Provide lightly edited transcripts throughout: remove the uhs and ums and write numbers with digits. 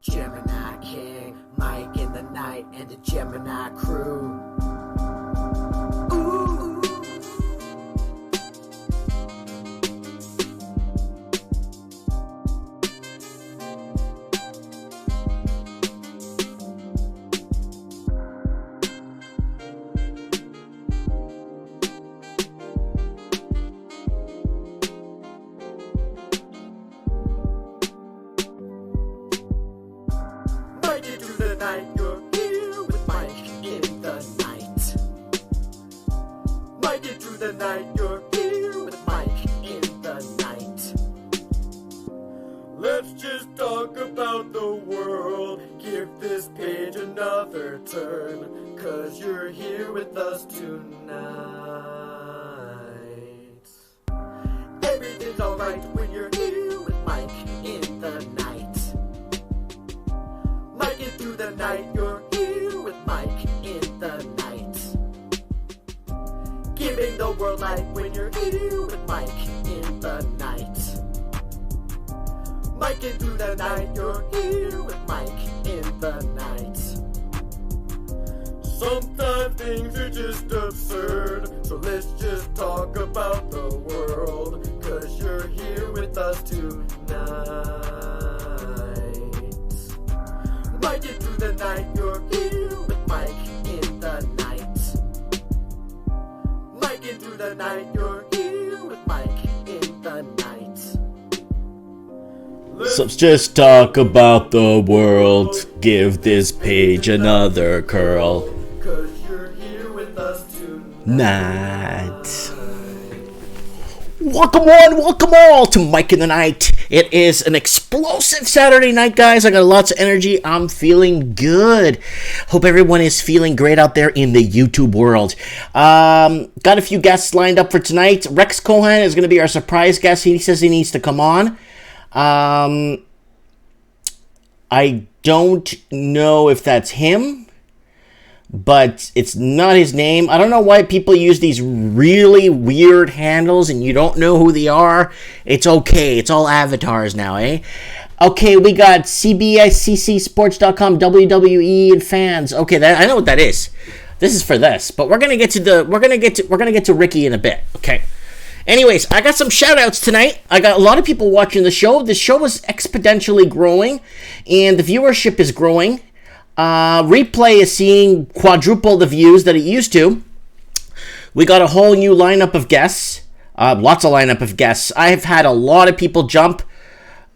Gemini King, Mike in the night, and the Gemini crew. Ooh. Mike into the night, you're here with Mike in the night. Mike into the night, you're here with Mike in the night. Let's just talk about the world, give this page another turn, 'cause you're here with us tonight. Everything's alright when you're here with Mike in the night. Mike in through the night, you're here with Mike in the night. Giving the world light when you're here with Mike in the night. Mike in through the night, you're here with Mike in the night. Sometimes things are just absurd, so let's just talk about the world, 'cause you're here with us tonight. Mike in through the night, you're here with Mike in the night. Mike in through the night, you're here with Mike in the night. Let's just talk about the world, give this page another curl. 'Cause you're here with us tonight. Welcome all to Mike in the Night. It is an explosive Saturday night, guys. I got lots of energy. I'm feeling good. Hope everyone is feeling great out there in the YouTube world. Got a few guests lined up for tonight. Rex Cohen is going to be our surprise guest. He says he needs to come on. I don't know if that's him, but it's not his name. I don't know why people use these really weird handles and you don't know who they are. It's okay. It's all avatars now, eh? Okay, we got CBICCsports.com, WWE, and fans. Okay, I know what that is. This is for this, but we're gonna get to Ricky in a bit. Okay. Anyways, I got some shout-outs tonight. I got a lot of people watching the show. The show is exponentially growing, and the viewership is growing. Replay is seeing quadruple the views that it used to. We got a whole new lineup of guests. Lots of lineup of guests. I have had a lot of people jump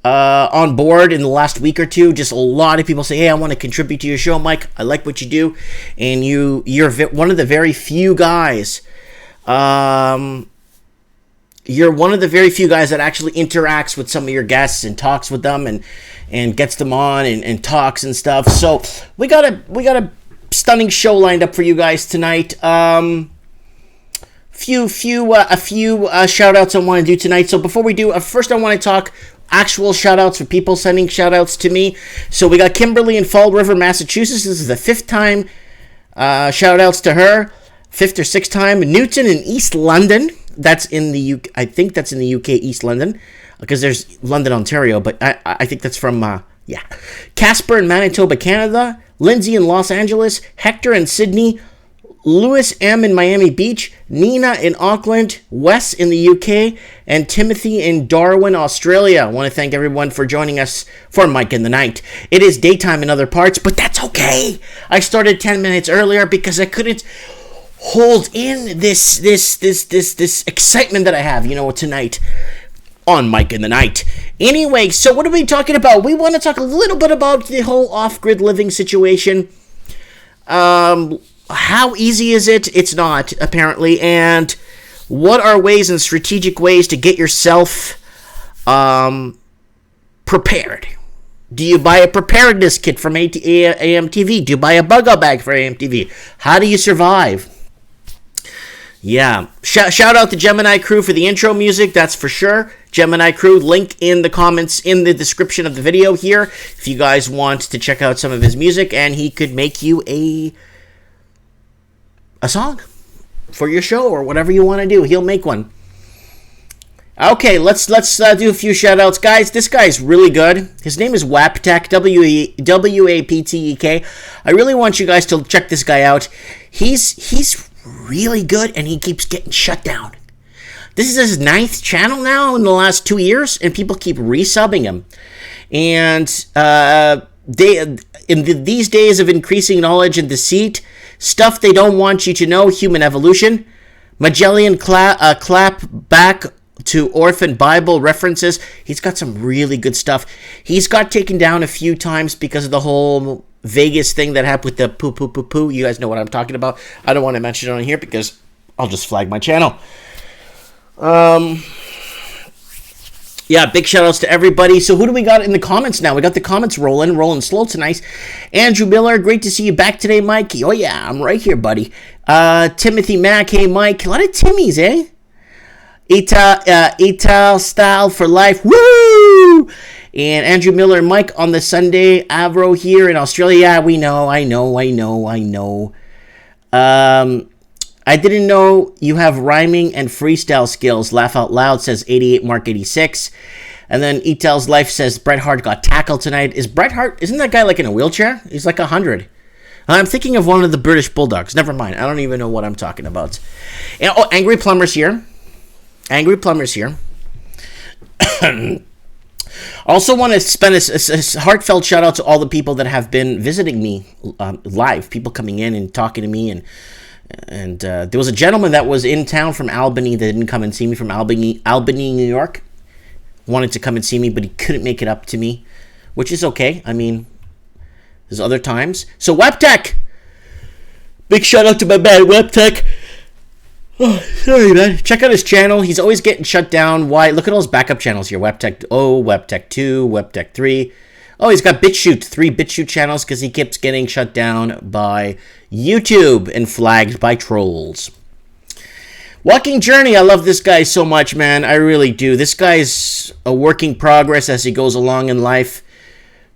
on board in the last week or two. Just a lot of people say, hey, I want to contribute to your show, Mike. I like what you do. And you're one of the very few guys. You're one of the very few guys that actually interacts with some of your guests and talks with them and gets them on and talks and stuff. So we got a stunning show lined up for you guys tonight. A few shout outs I want to do tonight. So before we do, first I want to talk actual shout outs for people sending shout outs to me. So we got Kimberly in Fall River, Massachusetts. This is the fifth time shout outs to her. Fifth or sixth time. Newton in East London. That's in the UK. I think that's in the UK, East London, because there's London, Ontario, but I think that's from, Casper in Manitoba, Canada, Lindsay in Los Angeles, Hector in Sydney, Lewis M. in Miami Beach, Nina in Auckland, Wes in the UK, and Timothy in Darwin, Australia. I want to thank everyone for joining us for Mike in the Night. It is daytime in other parts, but that's okay. I started 10 minutes earlier because I couldn't hold in this excitement that I have, tonight on Mike in the Night. Anyway, so what are we talking about? We want to talk a little bit about the whole off-grid living situation. How easy is it? It's not, apparently. And what are ways and strategic ways to get yourself prepared? Do you buy a preparedness kit from AMTV? Do you buy a bug-out bag for AMTV? How do you survive? Yeah, shout out to Gemini Crew for the intro music, that's for sure. Gemini Crew, link in the comments, in the description of the video here, if you guys want to check out some of his music, and he could make you a song for your show, or whatever you want to do, he'll make one. Okay, let's do a few shout outs, guys. This guy's really good. His name is Waptek, Waptek. I really want you guys to check this guy out. He's really good, and he keeps getting shut down. This is his 9th channel now in the last 2 years, and people keep resubbing him. And these days of increasing knowledge and deceit, stuff they don't want you to know, human evolution, Magellan clap back to orphan Bible references. He's got some really good stuff. He's got taken down a few times because of the whole Vegas thing that happened with the poo. You guys know what I'm talking about. I don't want to mention it on here because I'll just flag my channel. Yeah, big shout outs to everybody. So who do we got in the comments now? We got the comments rolling slow tonight. Andrew Miller, great to see you back today, Mike. Oh yeah, I'm right here, buddy. Timothy Mack, hey Mike. A lot of Timmys, eh? Ital style for life. Woo! And Andrew Miller and Mike on the Sunday Avro here in Australia. Yeah, we know. I know. I didn't know you have rhyming and freestyle skills. Laugh out loud, says 88 Mark 86. And then Ital's Life says Bret Hart got tackled tonight. Isn't that guy like in a wheelchair? He's like 100. I'm thinking of one of the British Bulldogs. Never mind. I don't even know what I'm talking about. And, Angry Plumber's here. Also want to spend a heartfelt shout out to all the people that have been visiting me live. People coming in and talking to me, and there was a gentleman that was in town from Albany that didn't come and see me, from Albany, New York. Wanted to come and see me, but he couldn't make it up to me, which is okay. I mean, there's other times. So Waptek, big shout out to my man Waptek. Oh, sorry, man. Check out his channel. He's always getting shut down. Why? Look at all his backup channels here. Waptek 0, Waptek 2, Waptek 3. Oh, he's got 3 BitChute channels because he keeps getting shut down by YouTube and flagged by trolls. Walking Journey. I love this guy so much, man. I really do. This guy's a working progress as he goes along in life.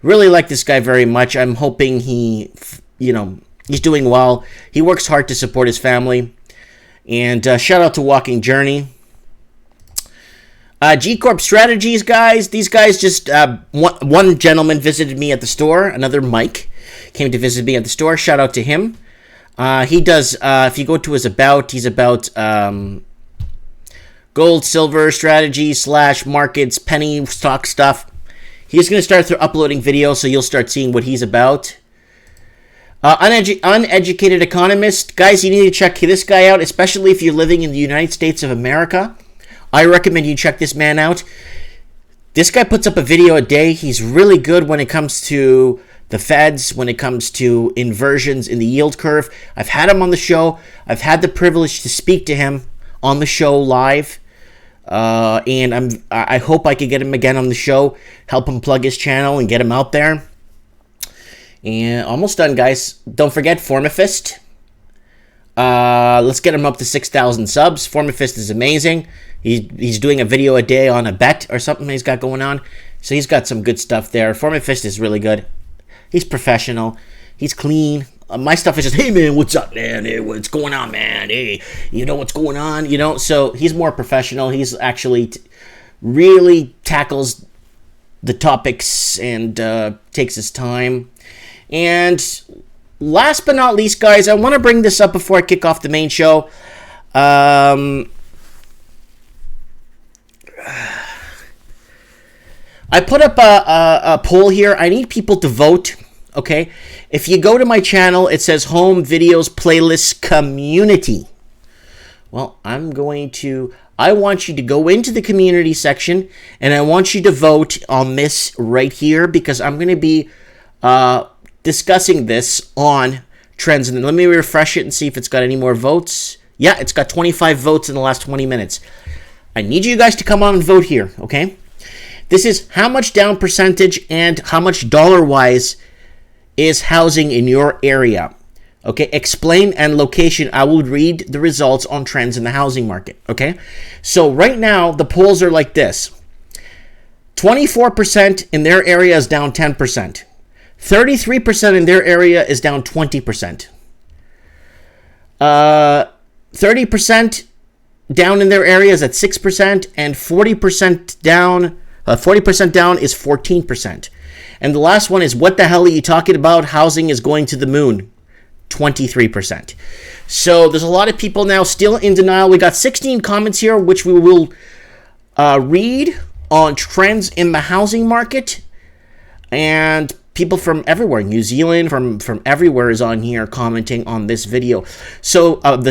Really like this guy very much. I'm hoping he's doing well. He works hard to support his family. And shout out to Walking Journey. G Corp Strategies, guys. These guys just, one gentleman visited me at the store. Another Mike came to visit me at the store. Shout out to him. He does, if you go to his about, he's about gold, silver strategy / markets, penny stock stuff. He's going to start uploading videos, so you'll start seeing what he's about. Uneducated economist. Guys, you need to check this guy out, especially if you're living in the United States of America. I recommend you check this man out. This guy puts up a video a day. He's really good when it comes to the Feds, when it comes to inversions in the yield curve. I've had him on the show. I've had the privilege to speak to him on the show live. And I hope I could get him again on the show, help him plug his channel and get him out there. And almost done, guys. Don't forget Formafist. Let's get him up to 6,000 subs. Formafist is amazing. He's doing a video a day on a bet or something he's got going on. So he's got some good stuff there. Formafist is really good. He's professional. He's clean. My stuff is just, hey, man, what's up, man? Hey, what's going on, man? Hey, you know what's going on? So he's more professional. He's actually really tackles the topics and takes his time. And last but not least, guys, I want to bring this up before I kick off the main show. I put up a poll here. I need people to vote, okay? If you go to my channel, it says Home Videos Playlist Community. Well, I want you to go into the community section, and I want you to vote on this right here, because I'm going to be discussing this on Trends. And let me refresh it and see if it's got any more votes. Yeah, it's got 25 votes in the last 20 minutes. I need you guys to come on and vote here, okay? This is how much down percentage and how much dollar-wise is housing in your area. Okay, explain and location. I will read the results on trends in the housing market, okay? So right now, the polls are like this. 24% in their area is down 10%. 33% in their area is down 20%. 30% down in their area is at 6%, and 40% down. 40% down is 14%. And the last one is, what the hell are you talking about? Housing is going to the moon. 23%. So there's a lot of people now still in denial. We got 16 comments here, which we will read on trends in the housing market. And people from everywhere, New Zealand, from everywhere is on here commenting on this video. So on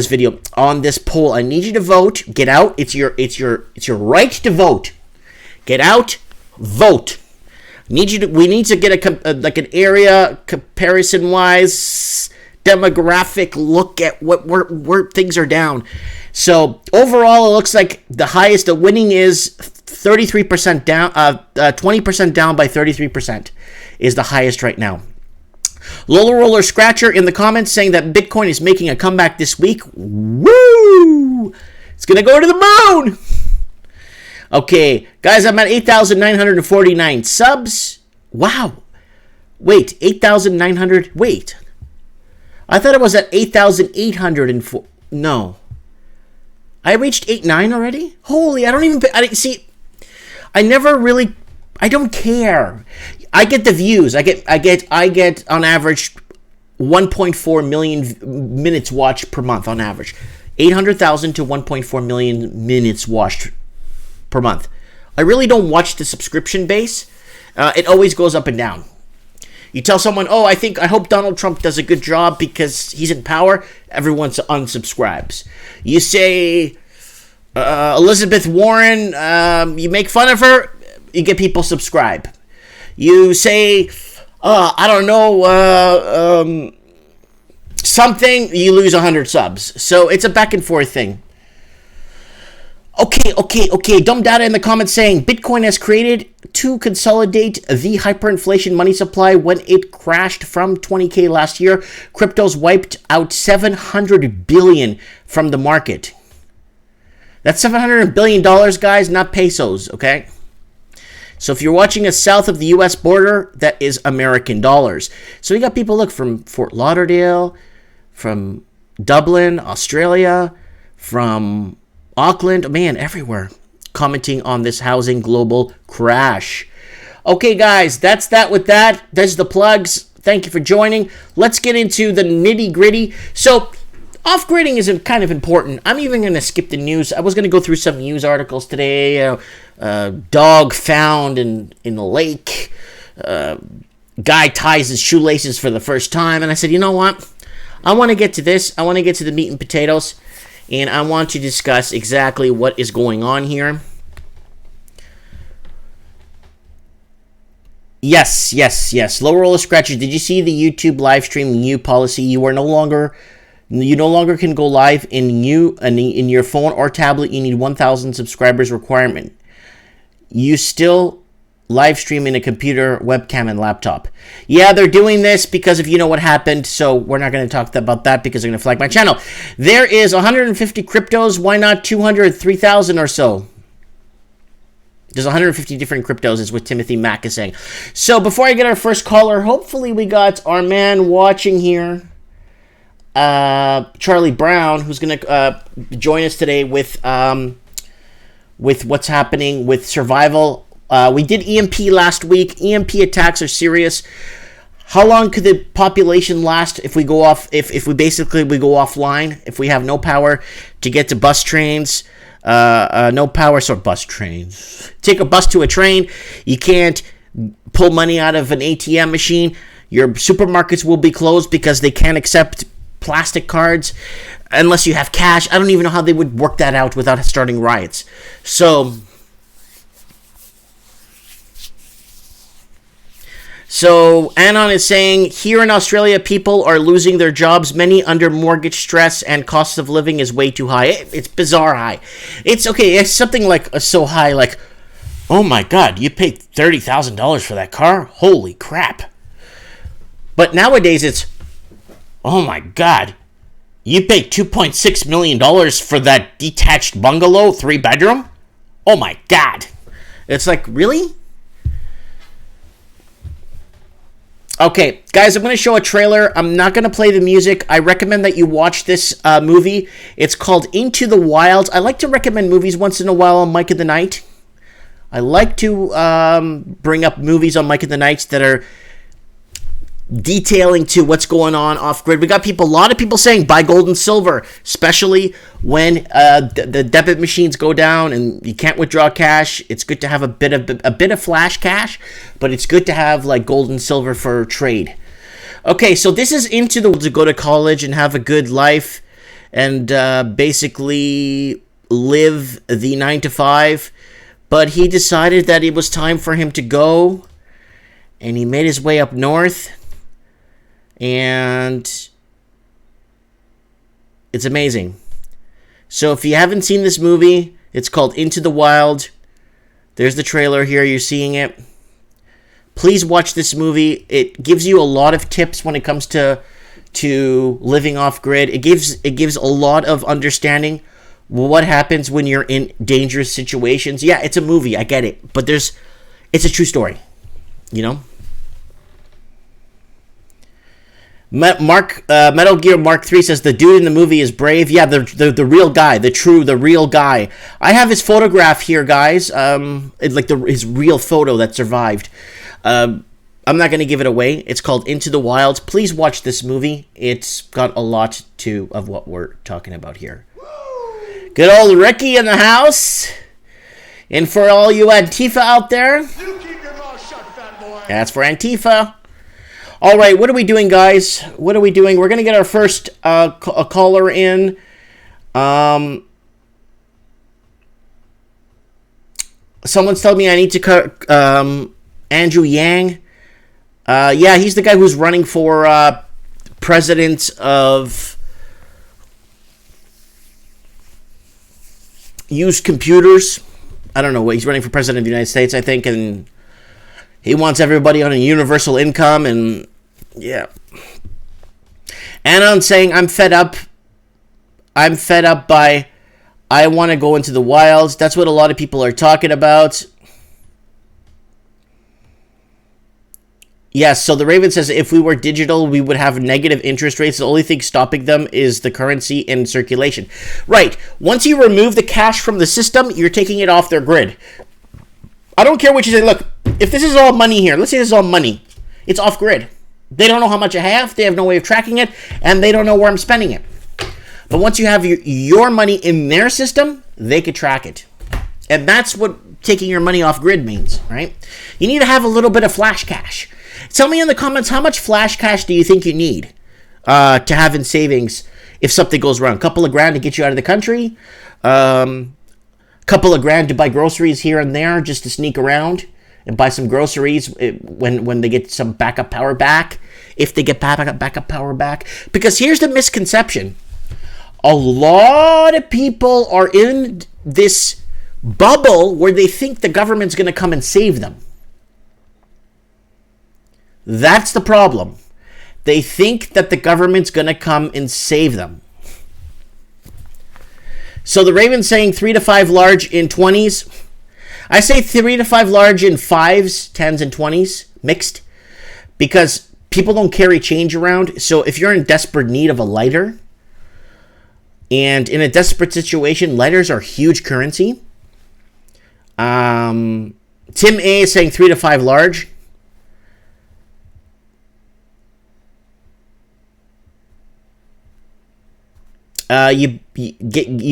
this poll, I need you to vote. Get out. It's your right to vote. Get out. Vote. We need to get an area comparison wise demographic look at where things are down. So overall, it looks like the highest, the winning is 33% down, 20% down by 33% is the highest right now. Lola Roller Scratcher in the comments saying that Bitcoin is making a comeback this week. Woo! It's gonna go to the moon. Okay, guys, I'm at 8,949 subs. Wow. Wait, 8,900. Wait. I thought it was at 8,804. No. I reached 8.9 already? Holy, I didn't see. I don't care. I get the views. I get on average 1.4 million minutes watched per month on average. 800,000 to 1.4 million minutes watched per month. I really don't watch the subscription base. It always goes up and down. You tell someone, I hope Donald Trump does a good job because he's in power, everyone unsubscribes. You say Elizabeth Warren, you make fun of her, you get people subscribe. You say, I don't know, something, you lose 100 subs. So it's a back and forth thing. Okay. Dumb Data in the comments saying Bitcoin has created to consolidate the hyperinflation money supply when it crashed from 20K last year. Cryptos wiped out 700 billion from the market. That's $700 billion, guys, not pesos, okay? So if you're watching us south of the U.S. border, that is American dollars. So we got people, look, from Fort Lauderdale, from Dublin, Australia, from Auckland, man, everywhere, commenting on this housing global crash. Okay, guys, that's that with that. There's the plugs. Thank you for joining. Let's get into the nitty-gritty. So, off-gridding is kind of important. I'm even going to skip the news. I was going to go through some news articles today. Dog found in a lake. Guy ties his shoelaces for the first time. And I said, you know what? I want to get to this. I want to get to the meat and potatoes. And I want to discuss exactly what is going on here. Yes. Lower Roller Scratcher, did you see the YouTube live stream new policy? You no longer can go live in your phone or tablet. You need 1,000 subscribers requirement. You still live stream in a computer, webcam, and laptop. Yeah, they're doing this because of what happened, so we're not going to talk about that because they're going to flag my channel. There is 150 cryptos. Why not 200, 3,000 or so? There's 150 different cryptos, is what Timothy Mack is saying. So before I get our first caller, hopefully we got our man watching here, Charlie Brown, who's going to join us today with what's happening with survival. We did EMP last week. EMP attacks are serious. How long could the population last if we go off? If we go offline? If we have no power to get to bus trains, no power, so bus trains. Take a bus to a train. You can't pull money out of an ATM machine. Your supermarkets will be closed because they can't accept plastic cards unless you have cash. I don't even know how they would work that out without starting riots. So Anon is saying, here in Australia, people are losing their jobs. Many under mortgage stress and cost of living is way too high. It's bizarre high. It's okay. It's something like so high, like, oh my God, you paid $30,000 for that car? Holy crap. But nowadays it's, oh my God, you paid $2.6 million for that detached bungalow, 3-bedroom? Oh my God. It's like, really? Okay, guys, I'm going to show a trailer. I'm not going to play the music. I recommend that you watch this movie. It's called Into the Wild. I like to recommend movies once in a while on Mike of the Night. I like to bring up movies on Mike of the Nights that are detailing to what's going on off grid. We got a lot of people saying buy gold and silver, especially when the debit machines go down and you can't withdraw cash. It's good to have a bit of flash cash, but it's good to have like gold and silver for trade. Okay, so this is into the to go to college and have a good life and basically live the 9 to 5, but he decided that it was time for him to go, and he made his way up north. And it's amazing. So if you haven't seen this movie, it's called Into the Wild. There's the trailer here. You're seeing it. Please watch this movie. It gives you a lot of tips when it comes to living off grid. It gives a lot of understanding what happens when you're in dangerous situations. Yeah, it's a movie. I get it. But it's a true story. You know? Metal Gear Mark III says the dude in the movie is brave. Yeah, the real guy, the real guy. I have his photograph here, guys. It's like his real photo that survived. I'm not going to give it away. It's called Into the Wild. Please watch this movie. It's got a lot of what we're talking about here. Good old Ricky in the house. And for all you Antifa out there, You keep your mouth shut, fat boy. that's for Antifa. All right, what are we doing, guys? What are we doing? We're going to get our first a caller in. Someone's telling me I need to cut Andrew Yang. Yeah, he's the guy who's running for president of used computers. I don't know what he's running for president of the United States, I think, and he wants everybody on a universal income, and yeah. Anon saying, I'm fed up by, I want to go into the wilds. That's what a lot of people are talking about. Yes, so the Raven says, if we were digital, we would have negative interest rates. The only thing stopping them is the currency in circulation. Right. Once you remove the cash from the system, you're taking it off their grid. I don't care what you say. Look, if this is all money here, let's say this is all money, it's off grid. They don't know how much I have, they have no way of tracking it, and they don't know where I'm spending it. But once you have your money in their system, they could track it. And that's what taking your money off grid means, right? You need to have a little bit of flash cash. Tell me in the comments, how much flash cash do you think you need to have in savings if something goes wrong? A couple of grand to get you out of the country? Couple of grand to buy groceries here and there just to sneak around and buy some groceries when they get some backup power back, if they get backup power back. Because here's the misconception. A lot of people are in this bubble where they think the government's going to come and save them. That's the problem. They think that the government's going to come and save them. So the Raven's saying 3 to 5 large in 20s. I say 3 to 5 large in 5s, 10s, and 20s, mixed. Because people don't carry change around. So if you're in desperate need of a lighter, and in a desperate situation, lighters are huge currency. Tim A is saying 3 to 5 large. You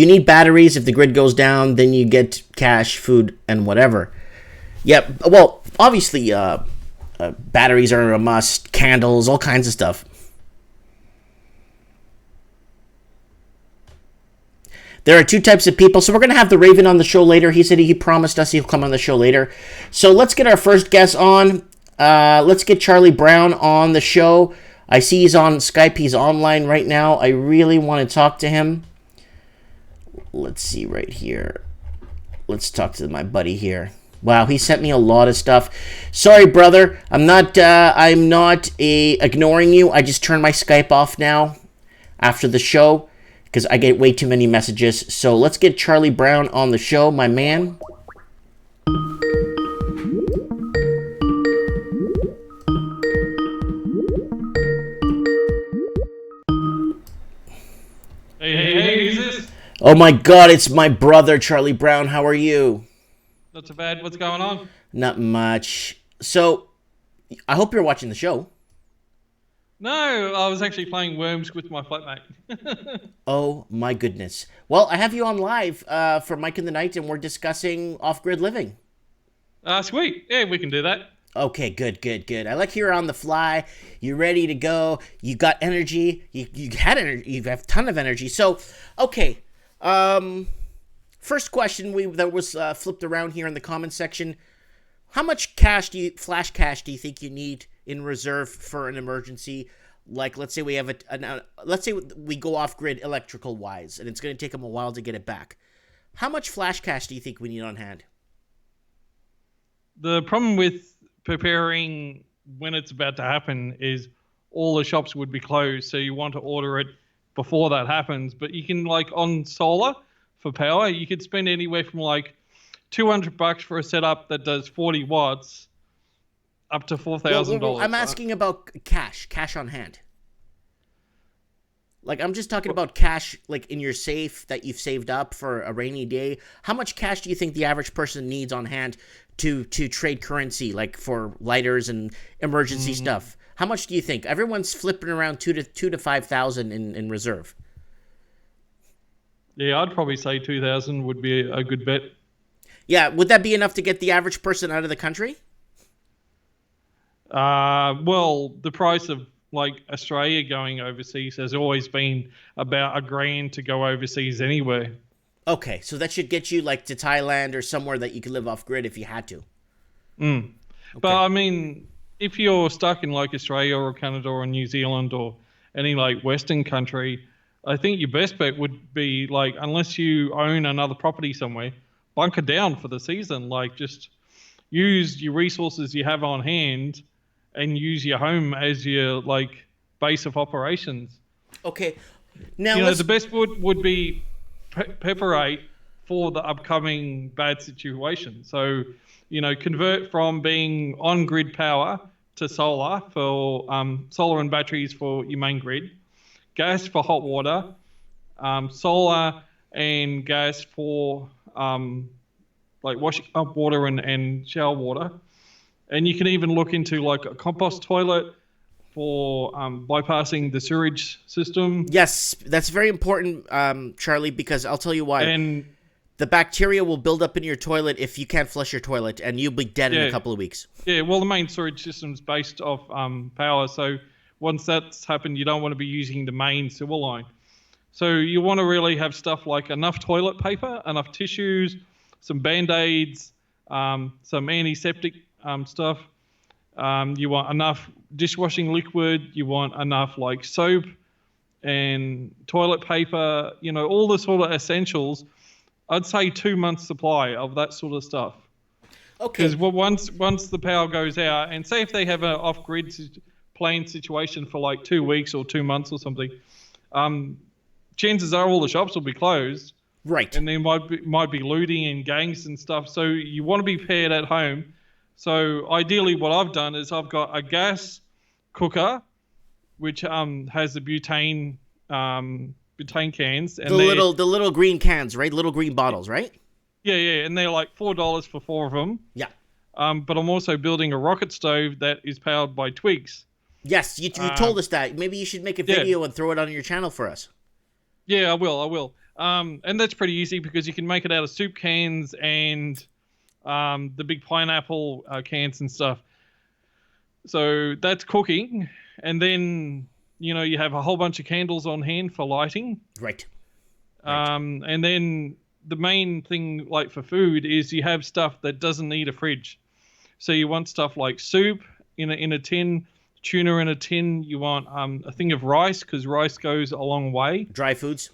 need batteries. If the grid goes down, then you get cash, food, and whatever. Yep. Well, obviously, batteries are a must. Candles, all kinds of stuff. There are two types of people. So we're going to have the Raven on the show later. He said he promised us he'll come on the show later. So let's get our first guest on. Let's get Charlie Brown on the show. I see he's on Skype. He's online right now. I really want to talk to him. Let's see right here. Let's talk to my buddy here. Wow, he sent me a lot of stuff. Sorry, brother. I'm not ignoring you. I just turned my Skype off now after the show because I get way too many messages. So let's get Charlie Brown on the show, my man. Oh my God, it's my brother, Charlie Brown. How are you? Not so bad. What's going on? Not much. So, I hope you're watching the show. No, I was actually playing Worms with my flatmate. Oh my goodness. Well, I have you on live for Mike in the Night, and we're discussing off-grid living. Sweet. Yeah, we can do that. Okay, good. I like you're on the fly. You're ready to go. You got energy. You had energy. You have a ton of energy. So, okay. First question that was flipped around here in the comments section. How much flash cash do you think you need in reserve for an emergency? Like, let's say we have let's say we go off grid electrical wise, and it's going to take them a while to get it back. How much flash cash do you think we need on hand? The problem with preparing when it's about to happen is all the shops would be closed, so you want to order it before that happens. But you can, like, on solar for power, you could spend anywhere from like $200 for a setup that does 40 watts up to $4,000. Well, I'm asking about cash on hand. Like, I'm just talking about cash, like, in your safe that you've saved up for a rainy day. How much cash do you think the average person needs on hand to trade currency, like for lighters and emergency stuff? How much do you think? Everyone's flipping around two to 5,000 in reserve. Yeah, I'd probably say 2,000 would be a good bet. Yeah, would that be enough to get the average person out of the country? Well, the price of, like, Australia going overseas has always been about $1,000 to go overseas anywhere. Okay, so that should get you, like, to Thailand or somewhere that you could live off grid if you had to. Okay. But I mean, if you're stuck in, like, Australia or Canada or New Zealand or any, like, Western country, I think your best bet would be, like, unless you own another property somewhere, bunker down for the season. Like, just use your resources you have on hand and use your home as your, like, base of operations. Okay. Now, the best would be preparate for the upcoming bad situation. So, convert from being on-grid power to solar for solar and batteries for your main grid, gas for hot water, solar and gas for like washing up water and shower water. And you can even look into, like, a compost toilet for bypassing the sewage system. Yes, that's very important, Charlie, because I'll tell you why. And the bacteria will build up in your toilet if you can't flush your toilet, and you'll be dead in a couple of weeks. Yeah, well, the main sewage system's based off power, so once that's happened, you don't want to be using the main sewer line. So you want to really have stuff like enough toilet paper, enough tissues, some Band-Aids, some antiseptic stuff. You want enough dishwashing liquid. You want enough, like, soap and toilet paper, all the sort of essentials. I'd say 2 months supply of that sort of stuff. Okay. Because once the power goes out, and say if they have an off-grid planned situation for like 2 weeks or 2 months or something, chances are all the shops will be closed. Right. And there might be looting and gangs and stuff. So you want to be prepared at home. So ideally what I've done is I've got a gas cooker, which has the butane cans. And the little green cans, right? Little green bottles, right? Yeah. And they're like $4 for 4 of them. Yeah. But I'm also building a rocket stove that is powered by twigs. Yes, you told us that. Maybe you should make a video and throw it on your channel for us. Yeah, I will. And that's pretty easy because you can make it out of soup cans and the big pineapple cans and stuff. So that's cooking. And then, you have a whole bunch of candles on hand for lighting. Right. And then the main thing, like, for food is you have stuff that doesn't need a fridge. So you want stuff like soup in a tin, tuna in a tin. You want a thing of rice because rice goes a long way. Dry foods.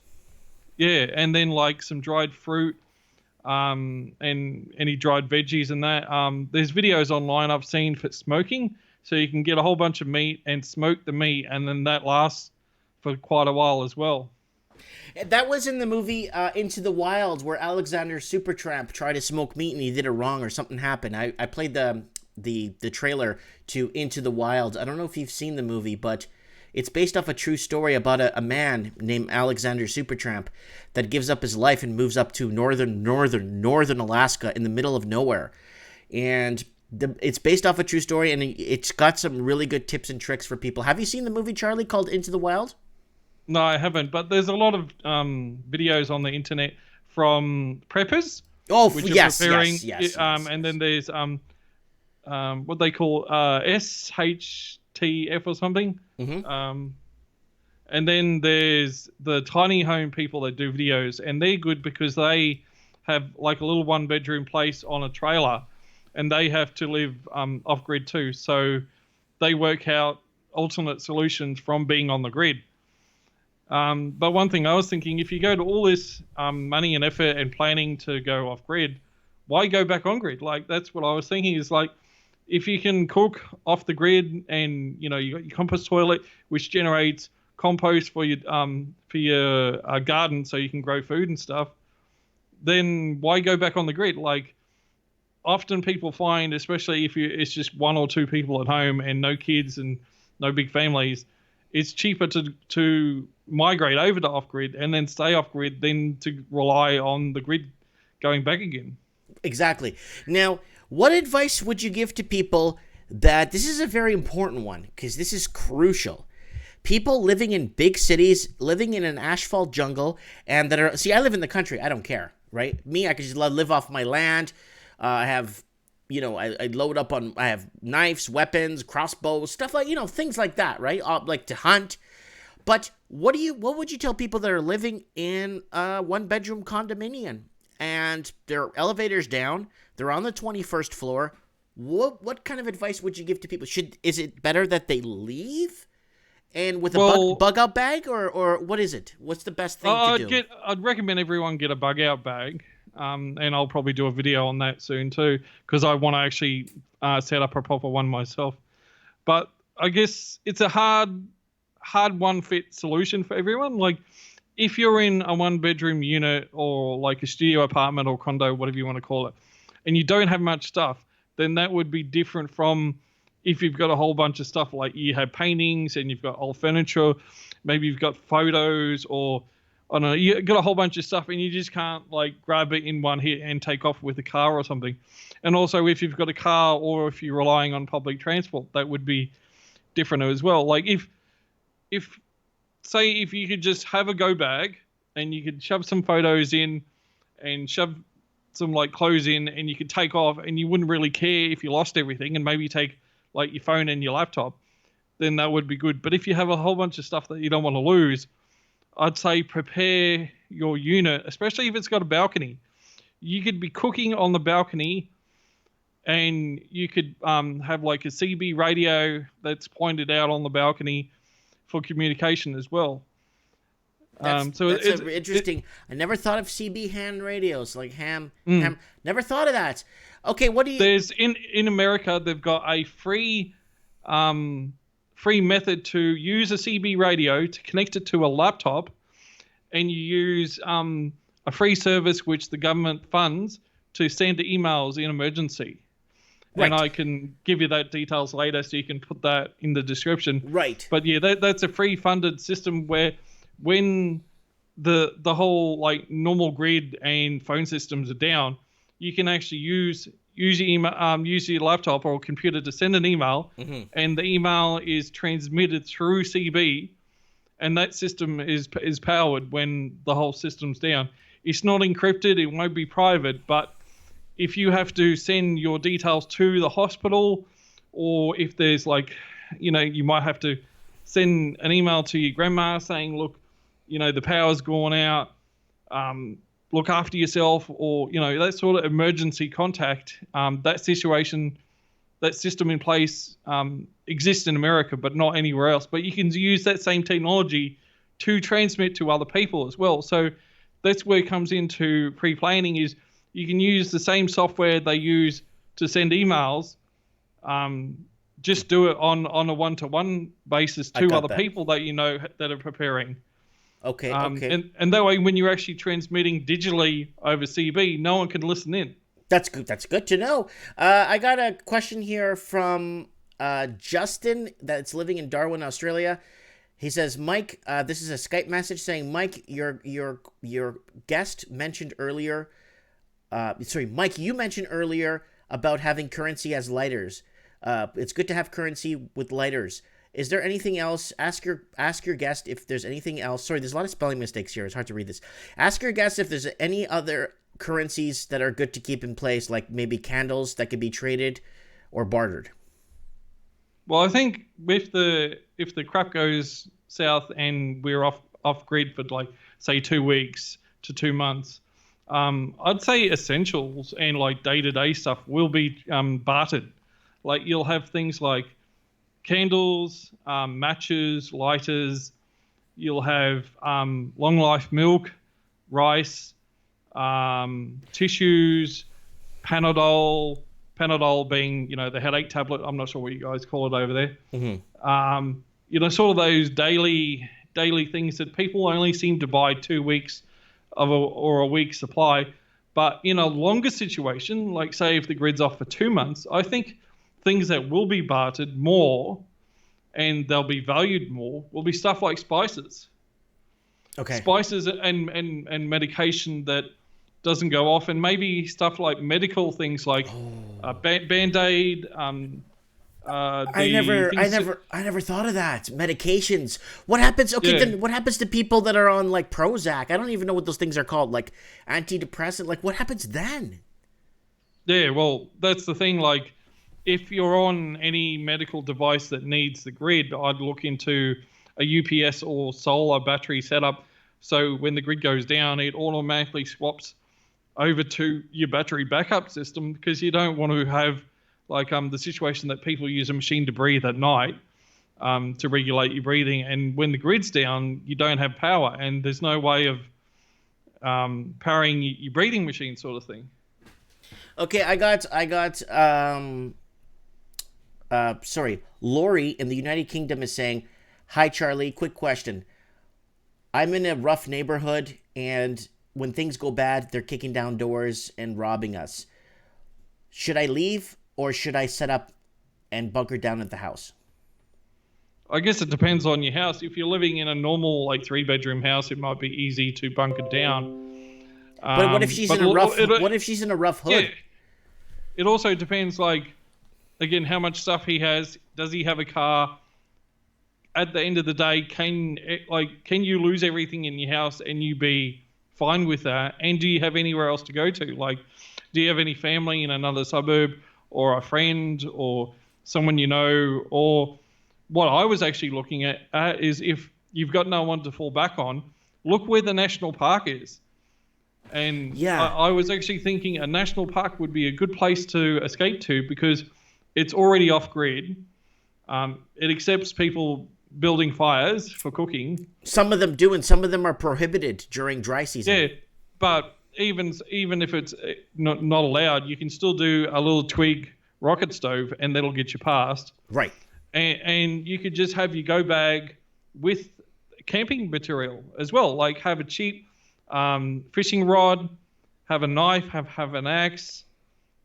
Yeah, and then, like, some dried fruit and any dried veggies and that. There's videos online I've seen for smoking. So you can get a whole bunch of meat and smoke the meat, and then that lasts for quite a while as well. That was in the movie Into the Wild, where Alexander Supertramp tried to smoke meat and he did it wrong or something happened. I played the trailer to Into the Wild. I don't know if you've seen the movie, but It's based off a true story about a man named Alexander Supertramp that gives up his life and moves up to northern Alaska in the middle of nowhere. And it's based off a true story, and it's got some really good tips and tricks for people. Have you seen the movie, Charlie, called Into the Wild? No, I haven't. But there's a lot of videos on the internet from preppers. Oh, which yes, are preparing, yes. And then there's what they call SHTF or something. Mm-hmm. And then there's the tiny home people that do videos, and they're good because they have like a little 1-bedroom place on a trailer, and they have to live off grid too. So they work out alternate solutions from being on the grid. But one thing I was thinking, if you go to all this money and effort and planning to go off grid, why go back on grid? Like, that's what I was thinking, is like, if you can cook off the grid and, you got your compost toilet, which generates compost for your garden so you can grow food and stuff, then why go back on the grid? Like, often people find, especially if it's just 1 or 2 people at home and no kids and no big families, it's cheaper to migrate over to off-grid and then stay off-grid than to rely on the grid going back again. Exactly. Now, what advice would you give to people that, this is a very important one, because this is crucial. People living in big cities, living in an asphalt jungle, and that are, see, I live in the country, I don't care, right? Me, I can just live off my land. I have, I load up on, I have knives, weapons, crossbows, stuff like, things like that, right? Like to hunt. But what would you tell people that are living in a 1-bedroom condominium and their elevator's down, they're on the 21st floor? What kind of advice would you give to people? Is it better that they leave and with a bug out bag, or what is it? What's the best thing to do? I'd recommend everyone get a bug out bag. And I'll probably do a video on that soon too, because I want to actually set up a proper one myself. But I guess it's a hard one-fit solution for everyone. Like, if you're in a 1-bedroom unit or like a studio apartment or condo, whatever you want to call it, and you don't have much stuff, then that would be different from if you've got a whole bunch of stuff, like you have paintings and you've got old furniture, maybe you've got photos, or I don't know, you got a whole bunch of stuff and you just can't like grab it in one hit and take off with a car or something. And also, if you've got a car or if you're relying on public transport, that would be different as well. Like, if you could just have a go bag and you could shove some photos in and shove some like clothes in, and you could take off and you wouldn't really care if you lost everything, and maybe take like your phone and your laptop, then that would be good. But if you have a whole bunch of stuff that you don't want to lose, I'd say prepare your unit, especially if it's got a balcony. You could be cooking on the balcony, and you could have like a CB radio that's pointed out on the balcony for communication as well. That's interesting. I never thought of CB hand radios, like ham. Never thought of that. Okay, what do you? There's in America, they've got a free method to use a CB radio to connect it to a laptop, and you use a free service which the government funds to send emails in emergency. Right. And I can give you that details later, so you can put that in the description. Right. But yeah, that's a free funded system where when the whole like normal grid and phone systems are down, you can actually use your email, use your laptop or computer to send an email, and the email is transmitted through CB, and that system is powered when the whole system's down. It's not encrypted, it won't be private, but if you have to send your details to the hospital, or if there's like, you might have to send an email to your grandma saying, look, the power's gone out, look after yourself, or, that sort of emergency contact, that system in place exists in America, but not anywhere else. But you can use that same technology to transmit to other people as well. So that's where it comes into pre-planning, is you can use the same software they use to send emails, just do it on a one-to-one basis to other people that that are preparing. Okay. And that way, when you're actually transmitting digitally over CB, no one can listen in. That's good. That's good to know. I got a question here from Justin that's living in Darwin, Australia. He says, Mike, this is a Skype message saying, Mike, your guest mentioned earlier, Mike, you mentioned earlier about having currency as lighters. It's good to have currency with lighters. Is there anything else? Ask your guest if there's anything else. Sorry, there's a lot of spelling mistakes here. It's hard to read this. Ask your guest if there's any other currencies that are good to keep in place, like maybe candles that could be traded or bartered. Well, I think if the crap goes south and we're off grid for like say 2 weeks to 2 months, I'd say essentials and like day-to-day stuff will be bartered. Like you'll have things like candles, matches, lighters. You'll have long life milk, rice, tissues, Panadol being, the headache tablet. I'm not sure what you guys call it over there. Mm-hmm. Sort of those daily things that people only seem to buy 2 weeks or a week's supply. But in a longer situation, like say if the grid's off for 2 months, I think things that will be bartered more and they'll be valued more will be stuff like spices. Okay. Spices and medication that doesn't go off, and maybe stuff like medical things like Band-Aid. I never thought of that. Medications. What happens? Okay, then what happens to people that are on like Prozac? I don't even know what those things are called, like antidepressant. Like what happens then? Yeah, well, that's the thing. Like, if you're on any medical device that needs the grid, I'd look into a UPS or solar battery setup. So when the grid goes down, it automatically swaps over to your battery backup system, because you don't want to have like the situation that people use a machine to breathe at night to regulate your breathing, and when the grid's down, you don't have power, and there's no way of powering your breathing machine, sort of thing. Okay, I got Lori in the United Kingdom is saying, "Hi Charlie, quick question. I'm in a rough neighborhood, and when things go bad, they're kicking down doors and robbing us. Should I leave, or should I set up and bunker down at the house?" I guess it depends on your house. If you're living in a normal like 3-bedroom house, it might be easy to bunker down. But what if she's in a rough? What if she's in a rough hood? Yeah, it also depends. Like, again, how much stuff he has. Does he have a car? At the end of the day, can you lose everything in your house and you be fine with that? And do you have anywhere else to go to? Like, do you have any family in another suburb, or a friend, or someone you know? Or what I was actually looking at is, if you've got no one to fall back on, look where the national park is. And yeah, I was actually thinking a national park would be a good place to escape to, because it's already off grid. It accepts people building fires for cooking. Some of them do, and some of them are prohibited during dry season. Yeah, but even if it's not allowed, you can still do a little twig rocket stove, and that'll get you past. Right. And you could just have your go bag with camping material as well. Like, have a cheap fishing rod, have a knife, have an axe,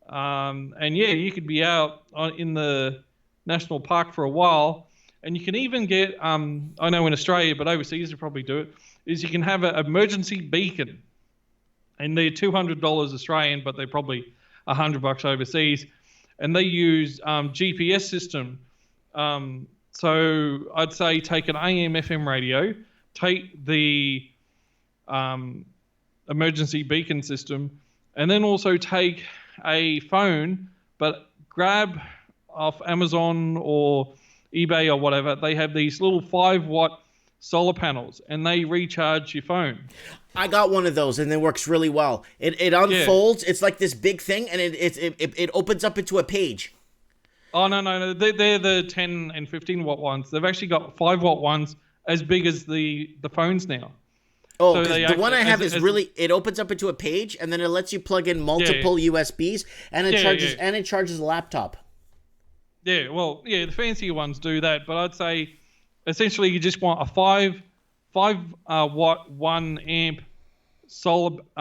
and yeah, you could be out in the national park for a while. And you can even get, I know in Australia, but overseas you probably do it, is you can have an emergency beacon. And they're $200 Australian, but they're probably $100 overseas. And they use GPS system. So I'd say take an AM FM radio, take the emergency beacon system, and then also take a phone, but grab off Amazon or eBay or whatever. They have these little 5-watt solar panels, and they recharge your phone. I got one of those, and it works really well. It unfolds. Yeah. It's like this big thing, and it opens up into a page. Oh, no. They're the 10 and 15 watt ones. They've actually got 5-watt ones as big as the phones now. Oh, so the one I have is really, it opens up into a page, and then it lets you plug in multiple USBs, and it charges a laptop. Yeah, well, yeah, the fancier ones do that, but I'd say essentially you just want a 5 watt 1 amp solar /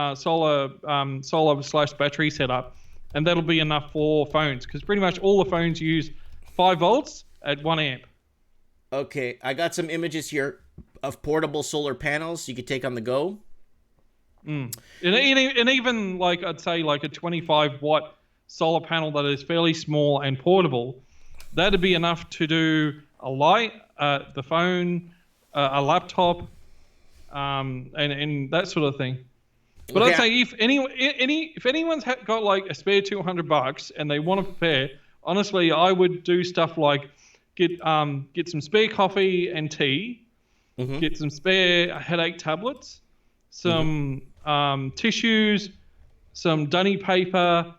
battery setup, and that'll be enough for phones, because pretty much all the phones use 5 volts at 1 amp. Okay, I got some images here of portable solar panels you could take on the go. And even like I'd say like a 25-watt solar panel that is fairly small and portable, that'd be enough to do a light, the phone, a laptop, and that sort of thing. But Okay. I'd say if anyone's got like a spare $200 and they want to prepare, honestly, I would do stuff like get some spare coffee and tea, get some spare headache tablets, some tissues, some dunny paper,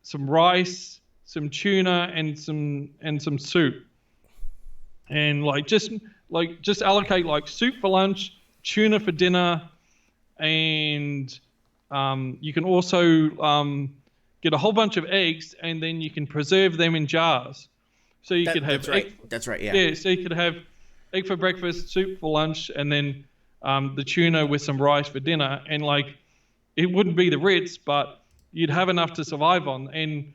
some rice, some tuna, and some soup, and just allocate like soup for lunch, tuna for dinner, and you can also get a whole bunch of eggs, and then you can preserve them in jars. So you could have That's right. Yeah. yeah. So you could have egg for breakfast, soup for lunch, and then the tuna with some rice for dinner, and it wouldn't be the Ritz, but you'd have enough to survive on. And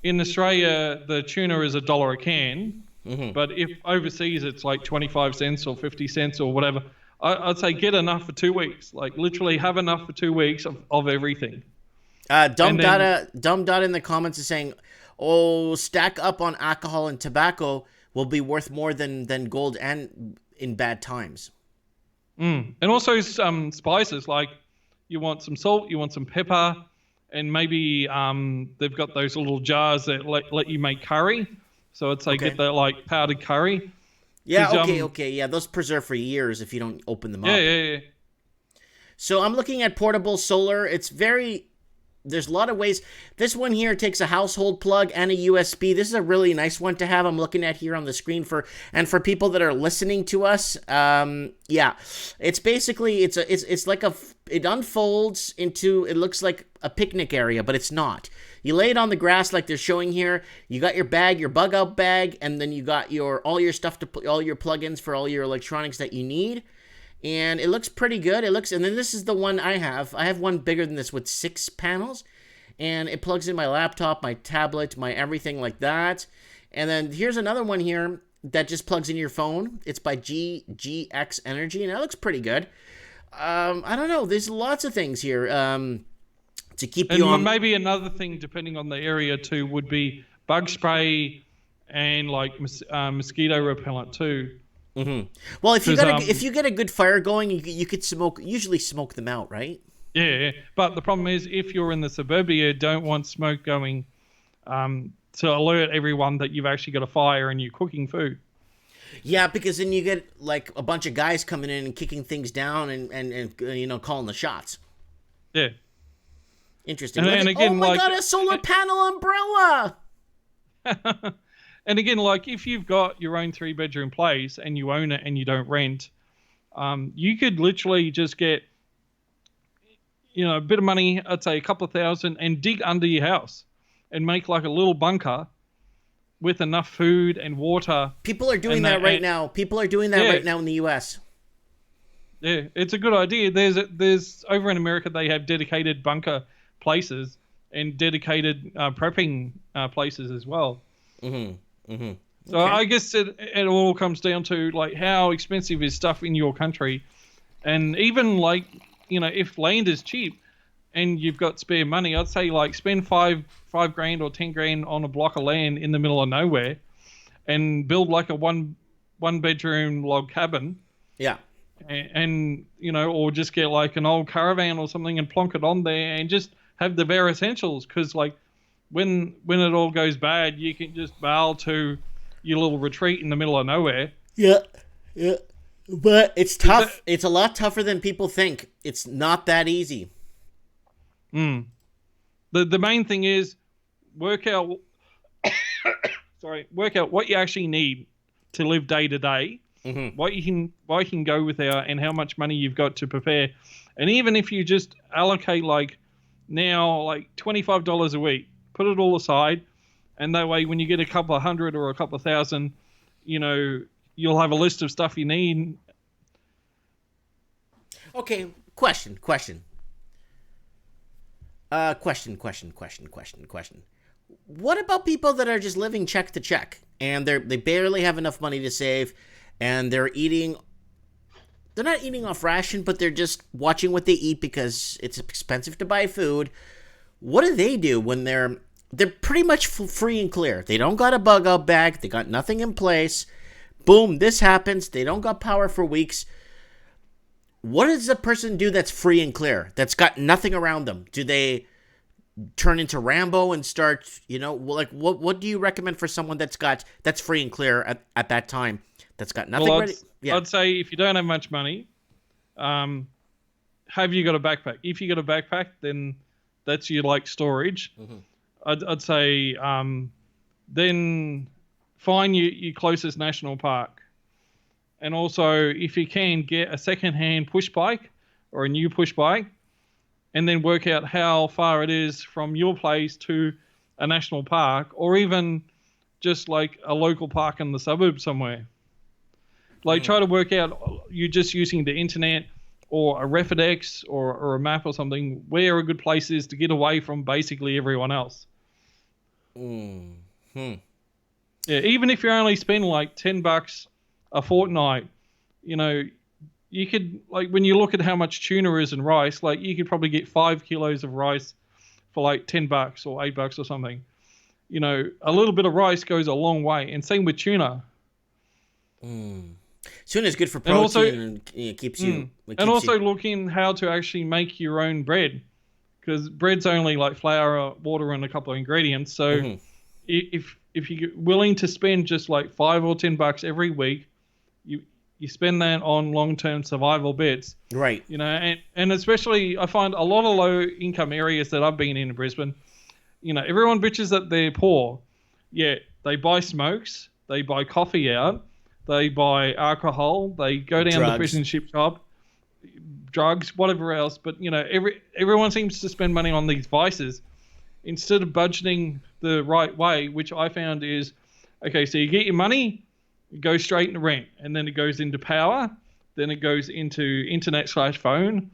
in Australia, the tuna is $1 a can, but if overseas it's like 25 cents or 50 cents or whatever, I'd say get enough for 2 weeks. Like literally have enough for 2 weeks of everything. Dumb Data in the comments is saying, "Oh, stack up on alcohol and tobacco will be worth more than gold and in bad times." And also some spices, like you want some salt, you want some pepper, and maybe they've got those little jars that let you make curry. So I'd say get that powdered curry. Yeah, okay. Yeah, those preserve for years if you don't open them up. Yeah. So I'm looking at portable solar. There's a lot of ways. This one here takes a household plug and a USB. This is a really nice one to have. I'm looking at here on the screen for people that are listening to us. It's basically it unfolds into, it looks like a picnic area, but it's not. You lay it on the grass like they're showing here. You got your bag, your bug out bag, and then you got all your stuff all your plugins for all your electronics that you need. And it looks pretty good. And then this is the one I have. I have one bigger than this with 6 panels. And it plugs in my laptop, my tablet, my everything like that. And then here's another one here that just plugs in your phone. It's by GX Energy, and it looks pretty good. I don't know. There's lots of things here to keep you on. And maybe another thing, depending on the area too, would be bug spray and mosquito repellent too. Well, if you get a good fire going, you could usually smoke them out, right? Yeah. But the problem is, if you're in the suburbia, don't want smoke going to alert everyone that you've actually got a fire and you're cooking food. Yeah, because then you get like a bunch of guys coming in and kicking things down and calling the shots. Yeah. Interesting. And again, oh my God, a solar panel umbrella. And again, if you've got your own 3-bedroom place and you own it and you don't rent, you could literally just get, a bit of money, I'd say a couple of thousand, and dig under your house and make like a little bunker with enough food and water. People are doing that right now. People are doing that right now in the U.S. Yeah, it's a good idea. There's over in America, they have dedicated bunker places and dedicated prepping places as well. So I guess it all comes down to how expensive is stuff in your country, and even if land is cheap and you've got spare money, I'd say spend $5 grand or $10 grand on a block of land in the middle of nowhere, and build a one bedroom log cabin. Yeah. And or just get an old caravan or something and plonk it on there and just have the bare essentials, because when it all goes bad, you can just bail to your little retreat in the middle of nowhere. Yeah. But it's tough. It's a lot tougher than people think. It's not that easy. The main thing is work out what you actually need to live day to day, what you can go without, and how much money you've got to prepare. And even if you just allocate $25 a week, put it all aside, and that way when you get a couple of hundred or a couple of thousand, you'll have a list of stuff you need. Okay, question. What about people that are just living check to check and they barely have enough money to save, and they're not eating off ration, but they're just watching what they eat because it's expensive to buy food. What do they do when they're pretty much free and clear? They don't got a bug out bag. They got nothing in place. Boom, this happens. They don't got power for weeks. What does a person do that's free and clear, that's got nothing around them? Do they turn into Rambo and start, like what do you recommend for someone that's free and clear at that time, that's got nothing ready? Yeah. I'd say if you don't have much money, have you got a backpack? If you got a backpack, then that's your like storage. Mm-hmm. I'd say then find your closest national park. And also, if you can, get a second-hand push bike or a new push bike, and then work out how far it is from your place to a national park, or even just like a local park in the suburbs somewhere. Like try to work out, you're just using the internet or a Refidex or a map or something, where a good place is to get away from basically everyone else. Mm-hmm. Yeah, even if you only spend like $10 a fortnight, you could, like, when you look at how much tuna is in rice, like you could probably get 5 kilos of rice for like $10 or $8 or something. A little bit of rice goes a long way, and same with tuna. Tuna is good for protein, and it keeps you. And also look in how to actually make your own bread, because bread's only like flour, water, and a couple of ingredients. So if you're willing to spend just like $5 or $10 every week, you spend that on long-term survival bets. Right. And especially I find a lot of low-income areas that I've been in Brisbane, everyone bitches that they're poor. Yeah, they buy smokes, they buy coffee out, they buy alcohol, they go down to the fish and chip shop, drugs, whatever else. But, everyone seems to spend money on these vices instead of budgeting the right way, which I found is, okay, so you get your money, it goes straight into rent, and then it goes into power, then it goes into internet/phone,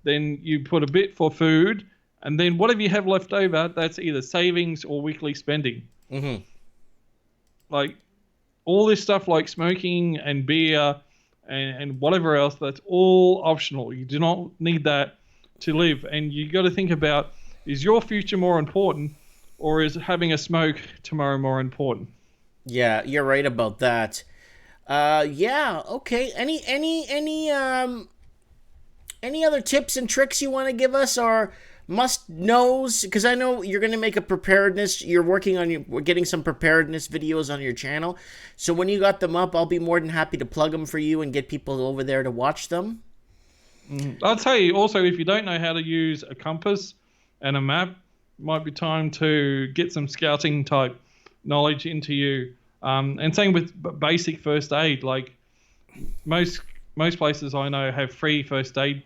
then you put a bit for food, and then whatever you have left over, that's either savings or weekly spending. Mm-hmm. Like all this stuff like smoking and beer and whatever else, that's all optional. You do not need that to live. And you got to think about, is your future more important, or is having a smoke tomorrow more important? Yeah, you're right about that. Yeah, okay. Any other tips and tricks you want to give us, or must-knows? Because I know you're going to make a preparedness. You're working on we're getting some preparedness videos on your channel. So when you got them up, I'll be more than happy to plug them for you and get people over there to watch them. I'll tell you also, if you don't know how to use a compass and a map, it might be time to get some scouting type knowledge into you. And same with basic first aid. Like most places I know have free first aid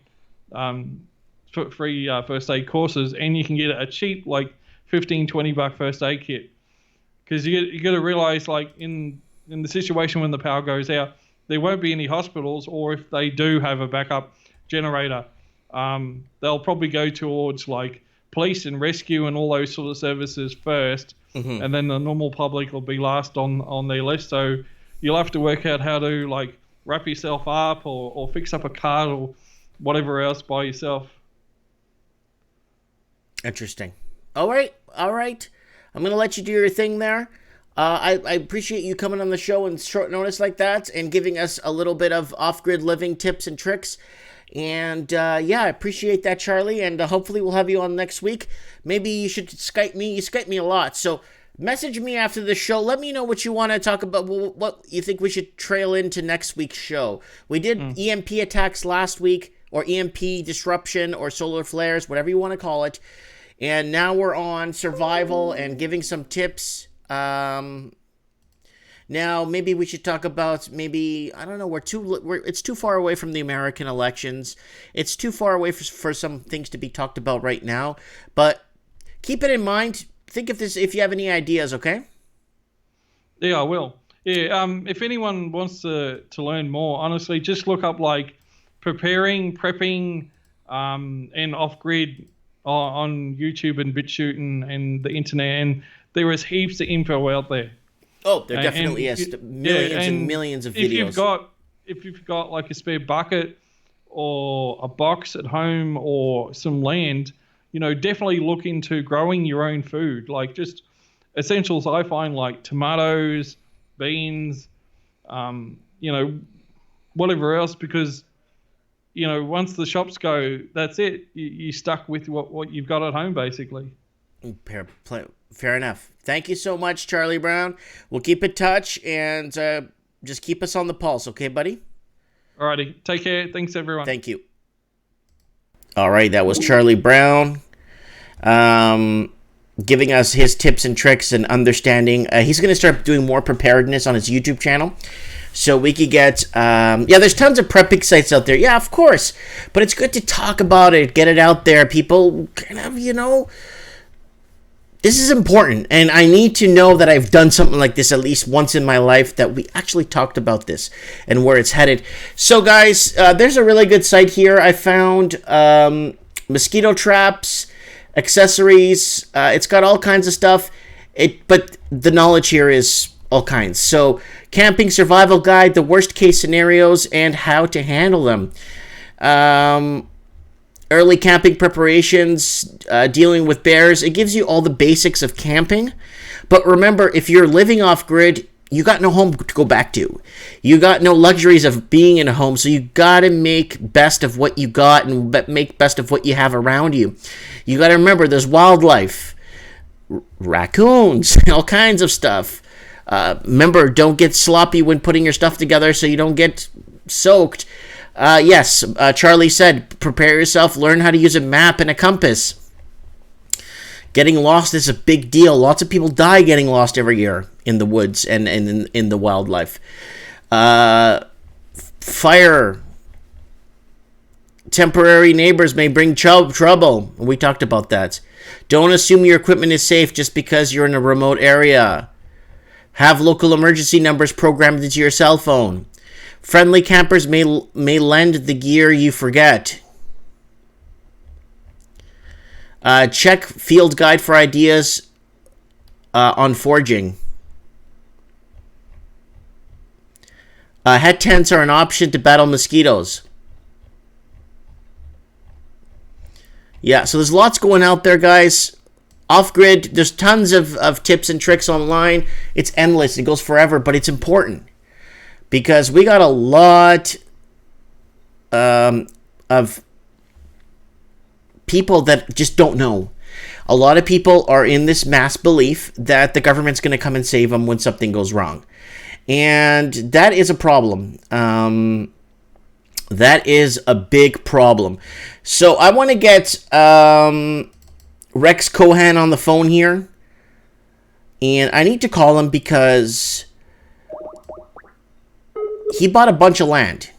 first aid courses, and you can get a cheap like $15-20 first aid kit, because you got to realize, like in the situation when the power goes out, there won't be any hospitals, or if they do have a backup generator, they'll probably go towards like police and rescue and all those sort of services first, and then the normal public will be last on their list. So you'll have to work out how to like wrap yourself up or fix up a cart or whatever else by yourself. Interesting. All right. I'm going to let you do your thing there. I appreciate you coming on the show in short notice like that and giving us a little bit of off-grid living tips and tricks. And yeah, I appreciate that, Charlie. And hopefully we'll have you on next week. Maybe you should Skype me. You Skype me a lot. So message me after the show. Let me know what you want to talk about, what you think we should trail into next week's show. We did EMP attacks last week, or EMP disruption, or solar flares, whatever you want to call it. And now we're on survival and giving some tips. Now maybe we should talk about, I don't know, it's too far away from the American elections. It's too far away for some things to be talked about right now. But keep it in mind. Think of this if you have any ideas, okay? Yeah, I will. Yeah, if anyone wants to learn more, honestly, just look up like prepping, and off-grid on YouTube and BitChute and the internet, and there is heaps of info out there. Oh, there definitely is. Millions and millions of videos. If you've got like a spare bucket or a box at home or some land, definitely look into growing your own food. Like just essentials I find like tomatoes, beans, whatever else, because, once the shops go, that's it. You're stuck with what you've got at home, basically. Fair enough. Thank you so much, Charlie Brown. We'll keep in touch and just keep us on the pulse, okay, buddy? Alrighty. Take care. Thanks, everyone. Thank you. All right, that was Charlie Brown giving us his tips and tricks and understanding. He's going to start doing more preparedness on his YouTube channel. So we could get, there's tons of prepping sites out there. Yeah, of course. But it's good to talk about it, get it out there. People kind of, this is important. And I need to know that I've done something like this at least once in my life, that we actually talked about this and where it's headed. So guys, there's a really good site here. I found mosquito traps, accessories. It's got all kinds of stuff. But the knowledge here is all kinds. So camping survival guide, the worst case scenarios and how to handle them. Early camping preparations, dealing with bears. It gives you all the basics of camping. But remember, if you're living off grid, you got no home to go back to. You got no luxuries of being in a home. So you got to make best of what you got and make best of what you have around you. You got to remember there's wildlife, raccoons, all kinds of stuff. Remember, don't get sloppy when putting your stuff together so you don't get soaked. Yes, Charlie said, prepare yourself, learn how to use a map and a compass. Getting lost is a big deal. Lots of people die getting lost every year in the woods and in the wildlife. Fire. Temporary neighbors may bring trouble. We talked about that. Don't assume your equipment is safe just because you're in a remote area. Have local emergency numbers programmed into your cell phone. Friendly campers may lend the gear you forget. Check field guide for ideas on foraging. Het tents are an option to battle mosquitoes. Yeah, so there's lots going out there, guys. Off-grid, there's tons of tips and tricks online. It's endless. It goes forever, but it's important. Because we got a lot of people that just don't know. A lot of people are in this mass belief that the government's going to come and save them when something goes wrong. And that is a problem. That is a big problem. So I want to get Rex Cohan on the phone here. And I need to call him because he bought a bunch of land.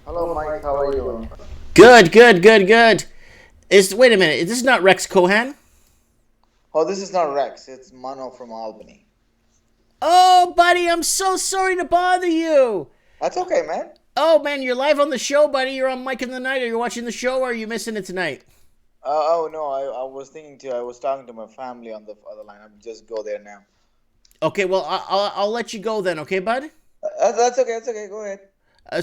Hello, Mike. How are you? Good. Wait a minute. This is not Rex Cohan? Oh, this is not Rex. It's Mano from Albany. Oh, buddy, I'm so sorry to bother you. That's okay, man. Oh, man, you're live on the show, buddy. You're on Mike in the Night. Are you watching the show, or are you missing it tonight? No, I was I was talking to my family on the other line. I'll just go there now. Okay, well, I'll let you go then, okay, bud? That's okay. Go ahead.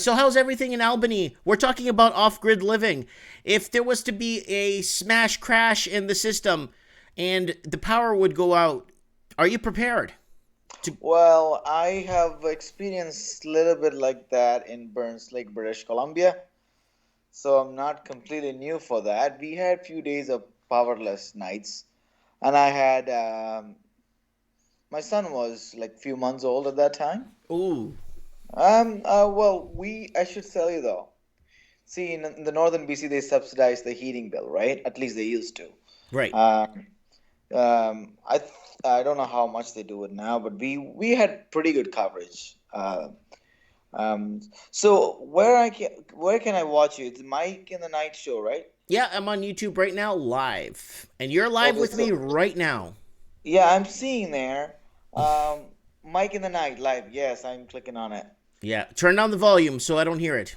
So how's everything in Albany? We're talking about off-grid living. If there was to be a smash crash in the system and the power would go out, are you prepared? Well, I have experienced a little bit like that in Burns Lake, British Columbia. So I'm not completely new for that. We had a few days of powerless nights. And I had, my son was like a few months old at that time. Ooh. I should tell you though. See, in the northern BC, they subsidize the heating bill, right? At least they used to. Right. I don't know how much they do it now, but we had pretty good coverage. So where can I watch you? It's Mike in the Night Show, right? Yeah, I'm on YouTube right now, live, and you're live with me right now. Yeah, I'm seeing there. Mike in the Night live. Yes, I'm clicking on it. Yeah, turn down the volume so I don't hear it.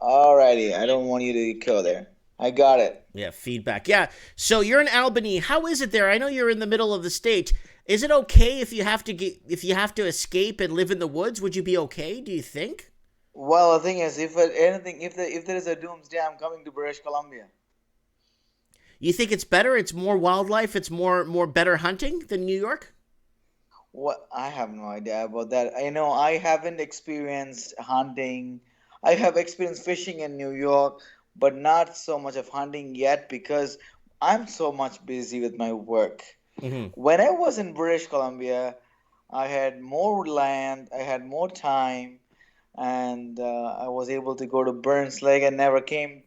Alrighty, I don't want you to go there. I got it. Yeah, feedback. Yeah, so you're in Albany. How is it there? I know you're in the middle of the state. Is it okay if you have to escape and live in the woods? Would you be okay? Do you think? Well, the thing is, if there is a doomsday, I'm coming to British Columbia. You think it's better? It's more wildlife. It's more better hunting than New York. What? I have no idea about that. I know I haven't experienced hunting. I have experienced fishing in New York, but not so much of hunting yet because I'm so much busy with my work. Mm-hmm. When I was in British Columbia, I had more land, I had more time, and I was able to go to Burns Lake. I never came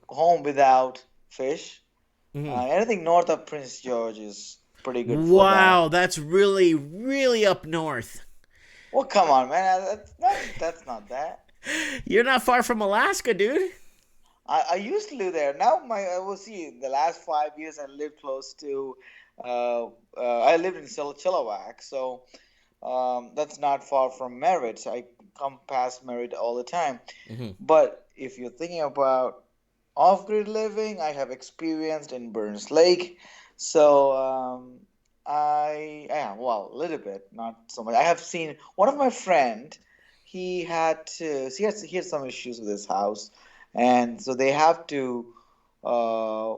home without fish. Mm-hmm. Anything north of Prince George is pretty good for Wow, that. that's really, really up north. Well, come on, man. That's not that. You're not far from Alaska, dude. I used to live there. Now I will see. The last 5 years, I lived close to. I lived in Chilliwack, so that's not far from Merritt. I come past Merritt all the time. Mm-hmm. But if you're thinking about off-grid living, I have experienced in Burns Lake. So well, a little bit, not so much. I have seen one of my friend. He had some issues with his house, and so they have to uh,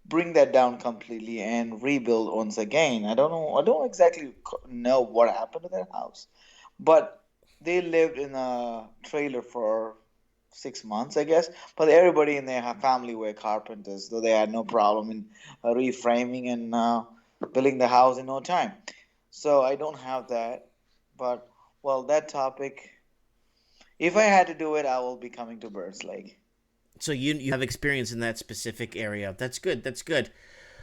bring that down completely and rebuild once again. I don't know. I don't exactly know what happened to their house, but they lived in a trailer for 6 months, I guess. But everybody in their family were carpenters, though they had no problem in reframing and building the house in no time. So I don't have that. But well, that topic. If I had to do it, I will be coming to Birds Lake. So you have experience in that specific area. That's good. That's good.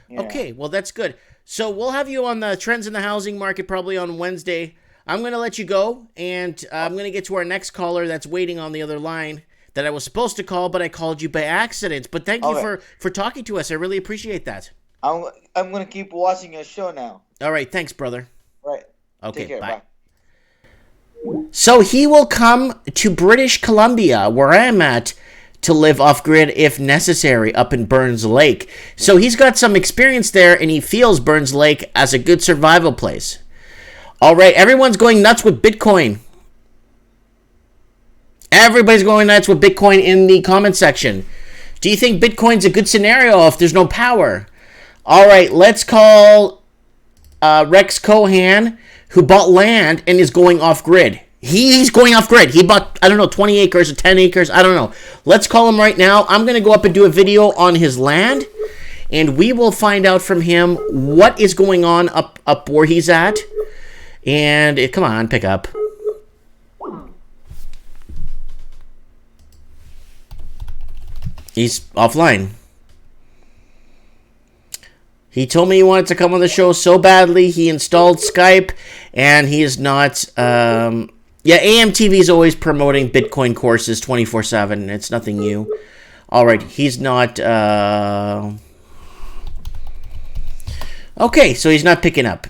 Yeah. Okay, well, that's good. So we'll have you on the trends in the housing market probably on Wednesday. I'm going to let you go, and I'm going to get to our next caller that's waiting on the other line that I was supposed to call, but I called you by accident. But thank you for talking to us. I really appreciate that. I'm going to keep watching your show now. All right, thanks, brother. Right. Okay, Take care. bye. Bye. So he will come to British Columbia, where I'm at, to live off-grid if necessary up in Burns Lake. So he's got some experience there, and he feels Burns Lake as a good survival place. All right, everyone's going nuts with Bitcoin. Everybody's going nuts with Bitcoin in the comment section. Do you think Bitcoin's a good scenario if there's no power? All right, let's call Rex Cohan, who bought land and is going off-grid. He's going off-grid. He bought, 20 acres or 10 acres. I don't know. Let's call him right now. I'm going to go up and do a video on his land, and we will find out from him what is going on up where he's at. And come on, pick up. He's offline. He told me he wanted to come on the show so badly. He installed Skype, and he is not... AMTV is always promoting Bitcoin courses 24/7. It's nothing new. All right, he's not... Okay, so he's not picking up.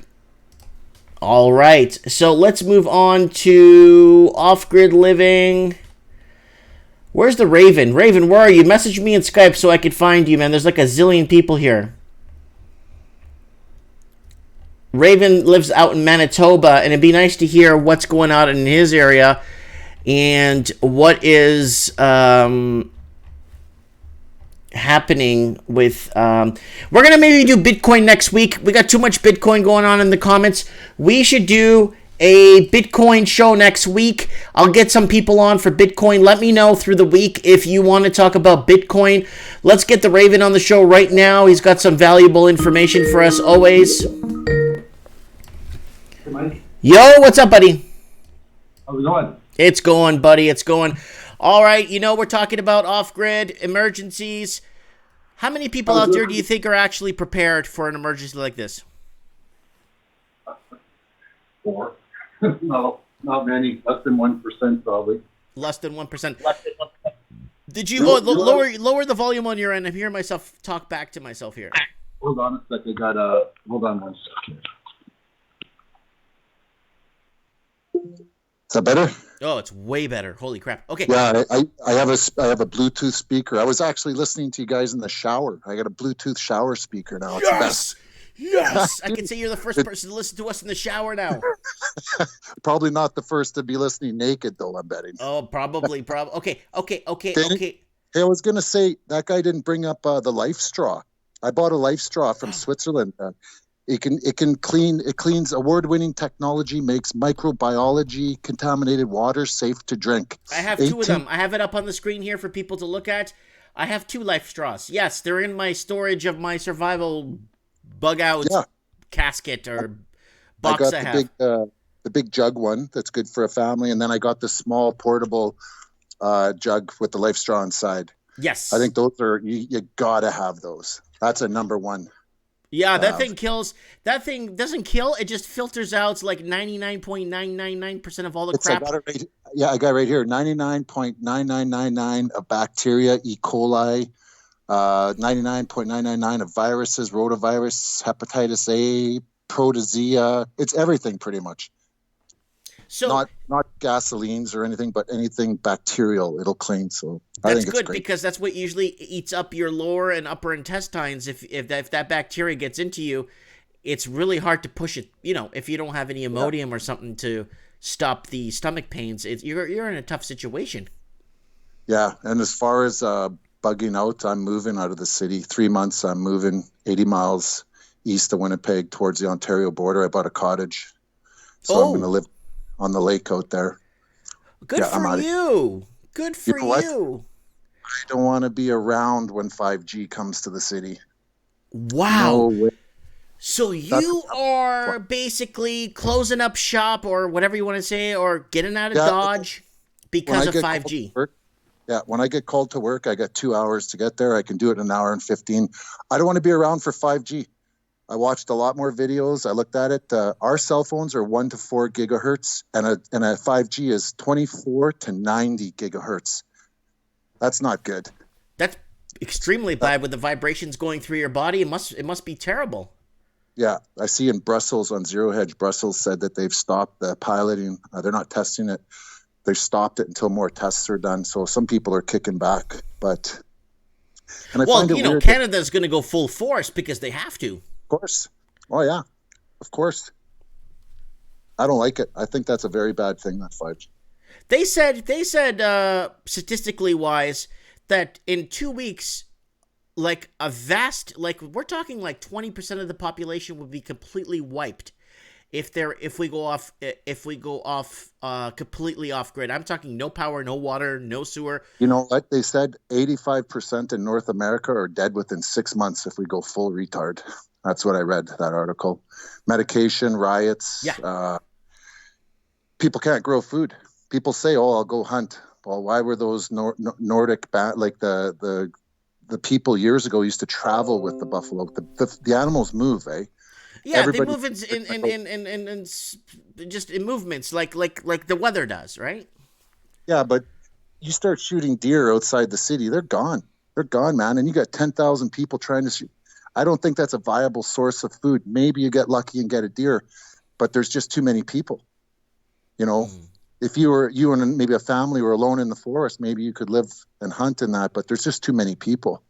All right, so let's move on to off-grid living. Where's the Raven? Raven, where are you? Message me in Skype so I can find you, man. There's like a zillion people here. Raven lives out in Manitoba, and it'd be nice to hear what's going on in his area and what is happening with... We're going to maybe do Bitcoin next week. We got too much Bitcoin going on in the comments. We should do a Bitcoin show next week. I'll get some people on for Bitcoin. Let me know through the week if you want to talk about Bitcoin. Let's get the Raven on the show right now. He's got some valuable information for us always. Yo, what's up, buddy? How's it going? It's going, buddy. It's going. All right, we're talking about off-grid emergencies. How many people out there do you think are actually prepared for an emergency like this? 4. No, not many. Less than 1% probably. Less than 1%. Did you lower the volume on your end? I'm hearing myself talk back to myself here. Hold on a second. Hold on one second. that better? Oh, it's way better. Holy crap. Okay. Yeah, I have a Bluetooth speaker. I was actually listening to you guys in the shower. I got a Bluetooth shower speaker now. It's the best. Yes! I can say you're the first person to listen to us in the shower now. Probably not the first to be listening naked, though, I'm betting. Oh, probably. Okay. Hey, I was going to say, that guy didn't bring up the Life Straw. I bought a Life Straw from Switzerland. It cleans award-winning technology, makes microbiology contaminated water safe to drink. I have 2 of them. I have it up on the screen here for people to look at. I have 2 Life Straws. Yes, they're in my storage of my survival bug-out casket or box I have. The big jug one that's good for a family, and then I got the small portable jug with the Life Straw inside. Yes. I think those are, you gotta have those. That's a number one. Yeah, that thing kills. That thing doesn't kill. It just filters out like 99.999% of all the crap. I got it right here. 99.9999 of bacteria, E. coli, 99.999 of viruses, rotavirus, hepatitis A, protozoa. It's everything pretty much. So not gasolines or anything, but anything bacterial, it'll clean. So that's I think good it's great. because that's what usually eats up your lower and upper intestines. If that bacteria gets into you, it's really hard to push it. You know, if you don't have any Imodium or something to stop the stomach pains, you're in a tough situation. Yeah, and as far as bugging out, I'm moving out of the city. 3 months, I'm moving 80 miles east of Winnipeg towards the Ontario border. I bought a cottage, so I'm going to live on the lake out there. Good for you. Good for you. I don't want to be around when 5G comes to the city. Wow. No way. So you are basically closing up shop or whatever you want to say, or getting out of Dodge because of 5G. When I get called to work, I got 2 hours to get there. I can do it in an hour and 15. I don't want to be around for 5G. I watched a lot more videos. I looked at it. Our cell phones are 1 to 4 gigahertz, and a 5G is 24 to 90 gigahertz. That's not good. That's extremely bad with the vibrations going through your body. It must be terrible. Yeah, I see in Brussels, on Zero Hedge, Brussels said that they've stopped the piloting. They're not testing it. They've stopped it until more tests are done. So some people are kicking back. But Canada's going to go full force because they have to. Of course. Oh, yeah. Of course. I don't like it. I think that's a very bad thing, that 5G. They said statistically wise that in 2 weeks, like we're talking like 20% of the population would be completely wiped if we go off completely off grid. I'm talking no power, no water, no sewer. You know what? They said 85% in North America are dead within 6 months if we go full retard. That's what I read, that article. Medication, riots. Yeah. People can't grow food. People say, "Oh, I'll go hunt." Well, why were those Nordic like the people years ago used to travel with the buffalo? The animals move, eh? Yeah, they move in just in movements like the weather does, right? Yeah, but you start shooting deer outside the city, they're gone. They're gone, man. And you got 10,000 people trying to shoot. I don't think that's a viable source of food. Maybe you get lucky and get a deer, but there's just too many people. You know, if you and maybe a family were alone in the forest, maybe you could live and hunt in that, but there's just too many people.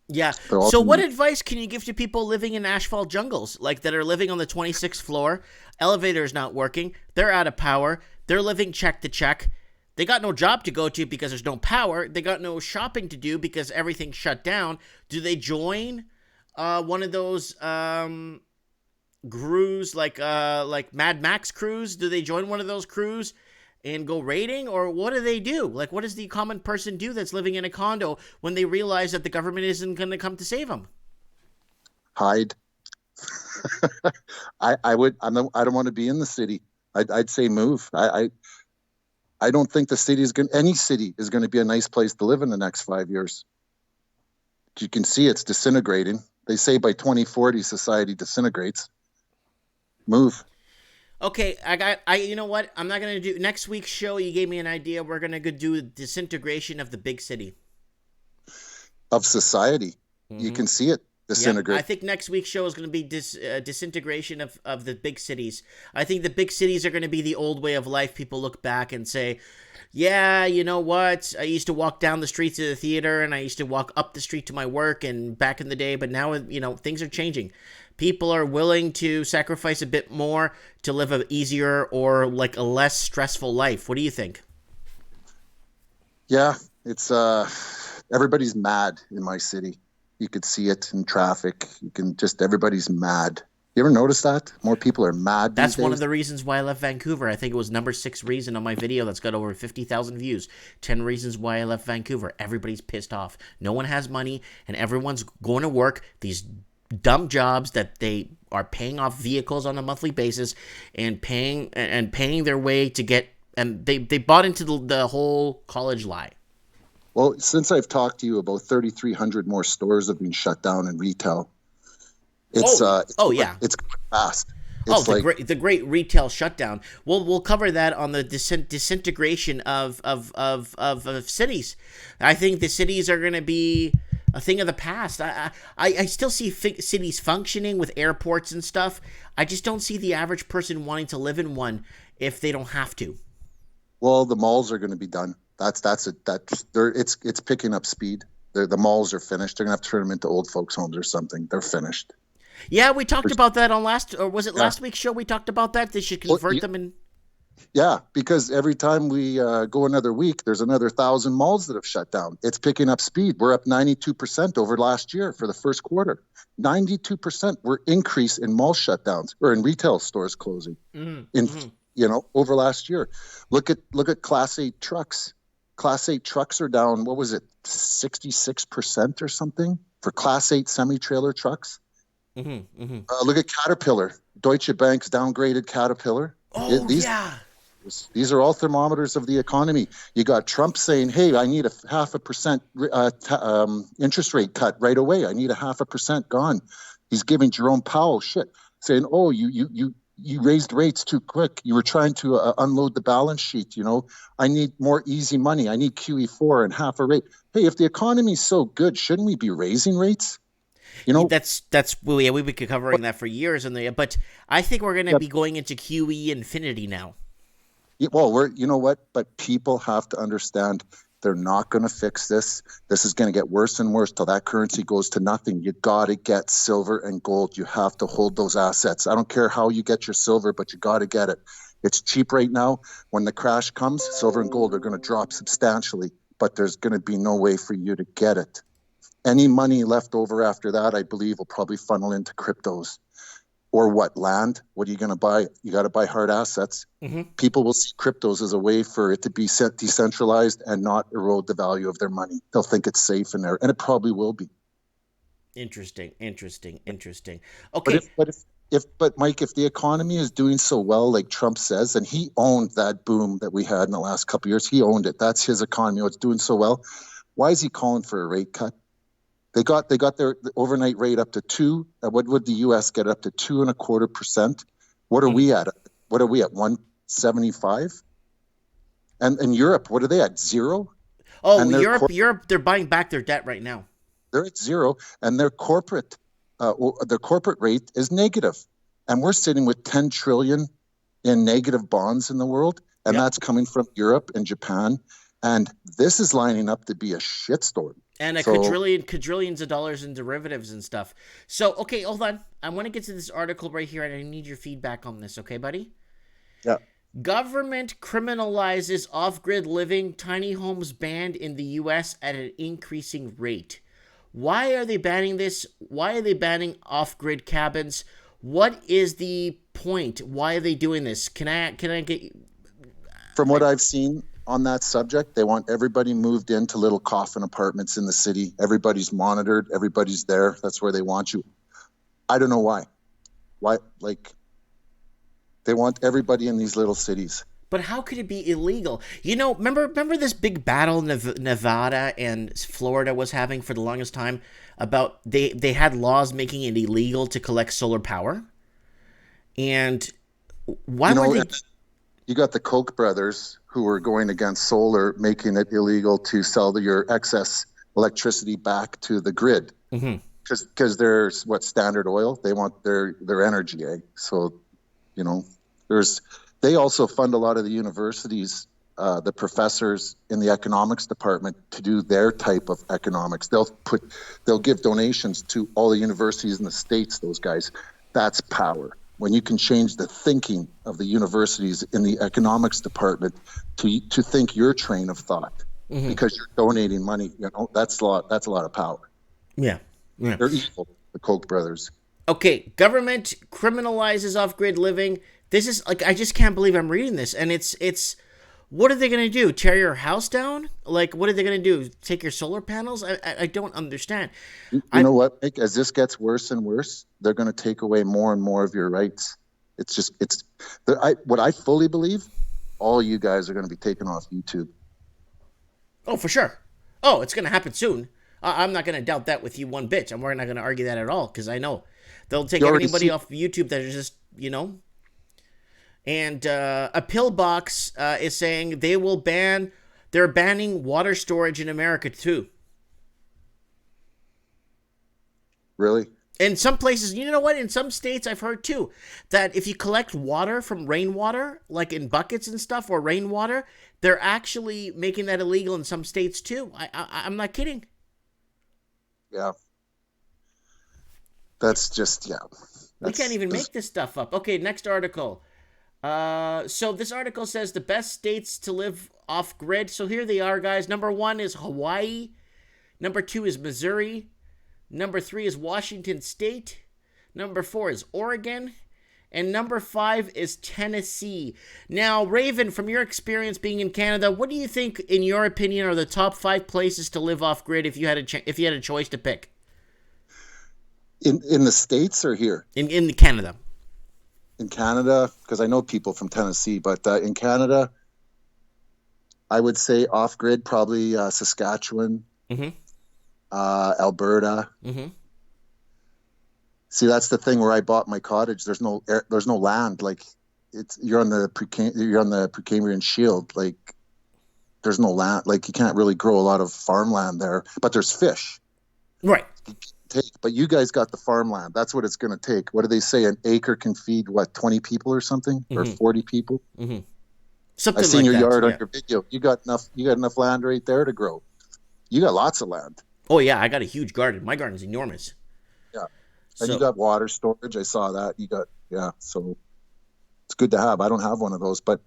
Yeah. So what advice can you give to people living in asphalt jungles, like that are living on the 26th floor, elevator's not working, they're out of power, they're living check to check, they got no job to go to because there's no power, they got no shopping to do because everything's shut down? Do they join one of those crews like Mad Max crews? Do they join one of those crews and go raiding, or what do they do? Like, what does the common person do that's living in a condo when they realize that the government isn't going to come to save them? Hide. I don't want to be in the city. I'd say move. I don't think any city is going to be a nice place to live in the next 5 years. You can see it's disintegrating. They say by 2040 society disintegrates. Move. Okay, you know what? I'm not going to do next week's show. You gave me an idea. We're going to go do disintegration of the big city. Of society. Mm-hmm. You can see it. disintegrate. I think next week's show is going to be disintegration of the big cities. I think the big cities are going to be the old way of life. People look back and say, yeah, you know what? I used to walk down the street to the theater, and I used to walk up the street to my work, and back in the day, but now, things are changing. People are willing to sacrifice a bit more to live an easier or like a less stressful life. What do you think? Yeah, it's everybody's mad in my city. You could see it in traffic. Everybody's mad. You ever notice that? More people are mad these That's one of days. the reasons why I left Vancouver. I think it was number 6 reason on my video that's got over 50,000 views. 10 reasons why I left Vancouver. Everybody's pissed off. No one has money, and everyone's going to work these dumb jobs that they are paying off vehicles on a monthly basis and paying their way to get. And they bought into the whole college lie. Well, since I've talked to you, about 3,300 more stores have been shut down in retail. It's yeah. It's going fast. The great retail shutdown. We'll cover that on the disintegration of cities. I think the cities are going to be a thing of the past. I still see cities functioning with airports and stuff. I just don't see the average person wanting to live in one if they don't have to. Well, the malls are going to be done. It's picking up speed. The malls are finished. They're going to have to turn them into old folks' homes or something. They're finished. Yeah, we talked about that on last week's show? We talked about that. They should convert them in. Yeah, because every time we go another week, there's another 1,000 malls that have shut down. It's picking up speed. We're up 92% over last year for the first quarter. 92% were increase in mall shutdowns or in retail stores closing over last year. Look at Class 8 trucks. Class 8 trucks are down, what was it, 66% or something for Class 8 semi-trailer trucks? Look at Caterpillar. Deutsche Bank's downgraded Caterpillar. These are all thermometers of the economy. You got Trump saying, hey, I need a 0.5% interest rate cut right away. I need a 0.5% gone. He's giving Jerome Powell shit, saying, oh, you raised rates too quick. You were trying to unload the balance sheet. I need more easy money. I need QE4 and half a rate. Hey, if the economy's so good, shouldn't we be raising rates? We've been covering that for years, but I think we're going to be going into QE infinity now. Well, you know what? But people have to understand they're not going to fix this. This is going to get worse and worse till that currency goes to nothing. You got to get silver and gold. You have to hold those assets. I don't care how you get your silver, but you got to get it. It's cheap right now. When the crash comes, silver and gold are going to drop substantially, but there's going to be no way for you to get it. Any money left over after that, I believe, will probably funnel into cryptos. Or what? Land? What are you going to buy? You got to buy hard assets. People will see cryptos as a way for it to be decentralized and not erode the value of their money. They'll think it's safe in there, and it probably will be. Interesting. Okay. But Mike, if the economy is doing so well, like Trump says, and he owned that boom that we had in the last couple of years, he owned it. That's his economy. It's doing so well. Why is he calling for a rate cut? They got their overnight rate up to 2. What would the U.S. get up to 2.25%? What are we at? What are we at? 1.75? And in Europe, what are they at? 0? Oh, Europe, they're buying back their debt right now. They're at 0, and their corporate rate is negative, and we're sitting with 10 trillion in negative bonds in the world, and that's coming from Europe and Japan, and this is lining up to be a shitstorm. And quadrillions of dollars in derivatives and stuff. So, okay, hold on. I want to get to this article right here, and I need your feedback on this, okay, buddy? Yeah. Government criminalizes off-grid living, tiny homes banned in the U.S. at an increasing rate. Why are they banning this? Why are they banning off-grid cabins? What is the point? Why are they doing this? Can I get... From what I've seen on that subject, they want everybody moved into little coffin apartments in the city. Everybody's monitored. Everybody's there. That's where they want you. I don't know why. Why? Like, they want everybody in these little cities. But how could it be illegal? Remember this big battle Nevada and Florida was having for the longest time about they had laws making it illegal to collect solar power? And why were they... You got the Koch brothers who were going against solar, making it illegal to sell your excess electricity back to the grid. because they're what, Standard Oil. They want their energy, eh? So, you know, they also fund a lot of the universities, the professors in the economics department to do their type of economics. They'll give donations to all the universities in the States, those guys. That's power. When you can change the thinking of the universities in the economics department to think your train of thought, because you're donating money, you know, that's a lot of power. Yeah. Yeah. They're evil, the Koch brothers. Okay, government criminalizes off-grid living. This is like, I just can't believe I'm reading this, and it's what are they going to do? Tear your house down? Like, what are they going to do? Take your solar panels? I don't understand. You know what, Mike? As this gets worse and worse, they're going to take away more and more of your rights. What I fully believe, all you guys are going to be taken off YouTube. Oh, for sure. Oh, it's going to happen soon. I'm not going to doubt that with you one bit. We're not going to argue that at all, because I know they'll take anybody off YouTube that is just, you know. And a pillbox is saying they're banning water storage in America too. Really? In some places, you know what? In some states, I've heard too, that if you collect water from rainwater, like in buckets and stuff, or rainwater, they're actually making that illegal in some states too. I'm not kidding. Yeah. That's just, yeah. We can't even make this stuff up. Okay, next article. So this article says the best states to live off grid. So here they are, guys. Number 1 is Hawaii. Number 2 is Missouri. Number 3 is Washington State. Number 4 is Oregon. And number 5 is Tennessee. Now, Raven, from your experience being in Canada, what do you think, in your opinion, are the top 5 places to live off grid if you had a choice to pick? In the States or here? In Canada. In Canada, because I know people from Tennessee, but in Canada, I would say off-grid, probably Saskatchewan, Alberta. See, that's the thing where I bought my cottage. There's no land. Like, you're on the Precambrian Shield. Like, there's no land. Like, you can't really grow a lot of farmland there, but there's fish. Right. But you guys got the farmland. That's what it's going to take. What do they say? An acre can feed 20 people or something, or 40 people. Something I seen like your that, yard yeah. on your video. You got enough land right there to grow. You got lots of land. Oh yeah, I got a huge garden. My garden's enormous. Yeah, and you got water storage. I saw that. So it's good to have. I don't have one of those, but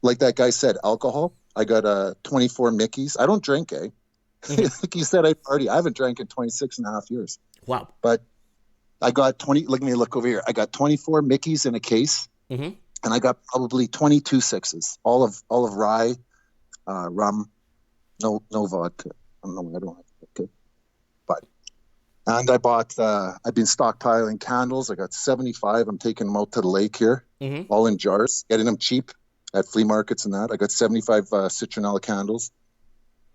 like that guy said, alcohol. I got 24 Mickeys. I don't drink, eh? Like you said, I party. I haven't drank in 26 and a half years. Wow. But I got 20. Let me look over here. I got 24 Mickeys in a case, and I got probably 22 sixes, all of rye, rum, no vodka. I don't like vodka. But, and I bought. I've been stockpiling candles. I got 75. I'm taking them out to the lake here, all in jars, getting them cheap at flea markets and that. I got 75 citronella candles.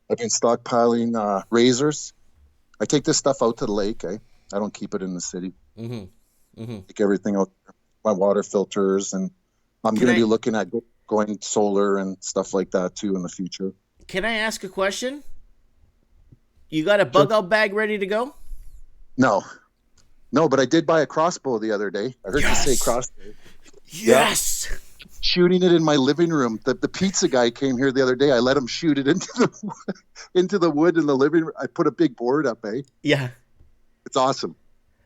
I've been stockpiling razors. I take this stuff out to the lake. I don't keep it in the city. Take everything out there. My water filters, and I'm going to be looking at going solar and stuff like that too in the future. Can I ask a question? You got a bug out bag ready to go? No, but I did buy a crossbow the other day. I heard you say crossbow. Yes. Yeah. Shooting it in my living room. The pizza guy came here the other day. I let him shoot it into the wood in the living room. I put a big board up, eh? Yeah. It's awesome.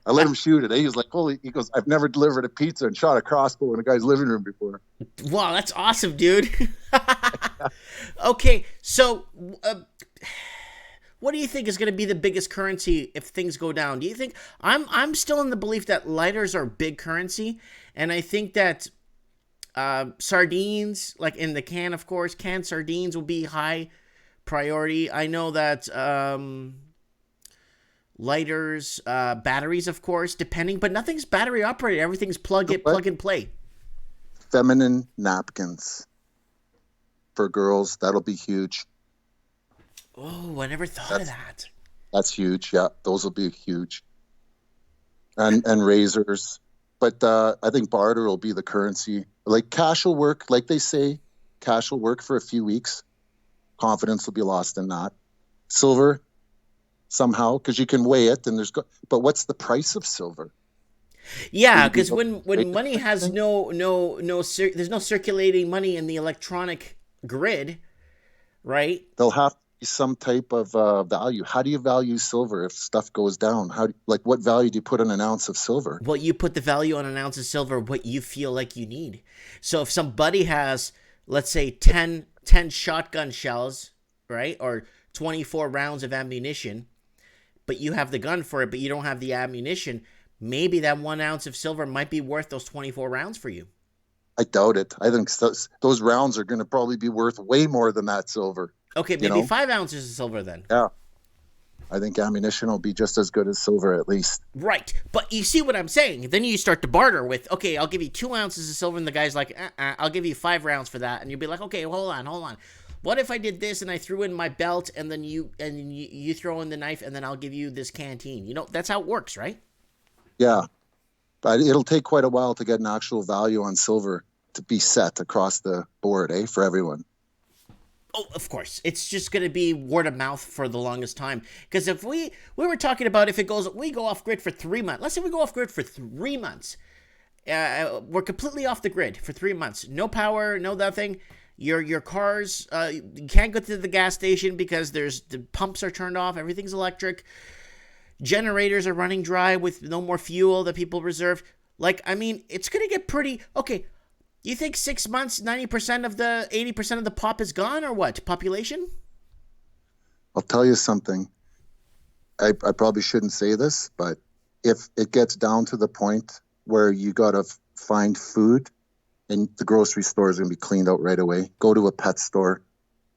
I let him shoot it. Eh? He was like, he goes, I've never delivered a pizza and shot a crossbow in a guy's living room before. Wow, that's awesome, dude. Okay, so what do you think is going to be the biggest currency if things go down? Do you think I'm still in the belief that lighters are big currency, and I think that sardines, like in the can, of course, canned sardines will be high priority. I know that lighters, batteries, of course, depending, but nothing's battery operated. Everything's plug and play. Feminine napkins for girls, that'll be huge. Oh, I never thought of that. That's huge. Yeah, those will be huge. And razors. But I think barter will be the currency. Like cash will work, like they say, cash will work for a few weeks. Confidence will be lost in that. Silver, somehow, because you can weigh it, and but what's the price of silver? Yeah, Will you be because able to when weigh it money or has anything? there's no circulating money in the electronic grid, right? There'll have to be some type of value. How do you value silver if stuff goes down? Like, what value do you put on an ounce of silver? Well, you put the value on an ounce of silver what you feel like you need. So if somebody has, let's say, 10 shotgun shells, right, or 24 rounds of ammunition, but you have the gun for it, but you don't have the ammunition, maybe that 1 ounce of silver might be worth those 24 rounds for you. I doubt it. I think those rounds are going to probably be worth way more than that silver. Okay, You maybe know? 5 ounces of silver then. Yeah. I think ammunition will be just as good as silver at least. Right. But you see what I'm saying? Then you start to barter with, okay, I'll give you 2 ounces of silver, and the guy's like, I'll give you 5 rounds for that. And you'll be like, okay, hold on. What if I did this and I threw in my belt, and then you throw in the knife, and then I'll give you this canteen? You know, that's how it works, right? Yeah. But it'll take quite a while to get an actual value on silver to be set across the board, for everyone. Oh, of course. It's just going to be word of mouth for the longest time. Because if we were talking about if we go off grid for 3 months. Let's say we go off grid for 3 months. We're completely off the grid for 3 months. No power, no nothing. Your cars, you can't go to the gas station because the pumps are turned off. Everything's electric. Generators are running dry with no more fuel that people reserve. Like, I mean, it's going to get pretty... Okay, you think 6 months, 80% of the pop is gone, or what? Population? I'll tell you something. I probably shouldn't say this, but if it gets down to the point where you got to find food and the grocery store is going to be cleaned out right away, go to a pet store.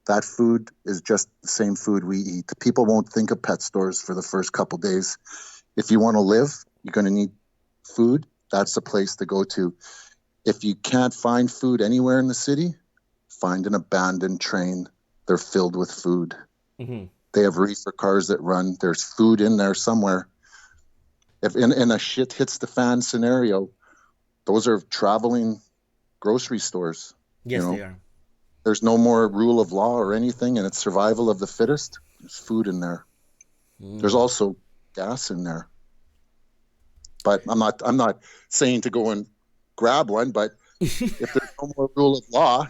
That food is just the same food we eat. People won't think of pet stores for the first couple days. If you want to live, you're going to need food. That's the place to go to. If you can't find food anywhere in the city, find an abandoned train. They're filled with food. Mm-hmm. They have reefer cars that run. There's food in there somewhere. If in a shit hits the fan scenario, those are traveling grocery stores. Yes, they are. There's no more rule of law or anything, and it's survival of the fittest. There's food in there. There's also gas in there. But I'm not saying to go and grab one, but if there's no more rule of law,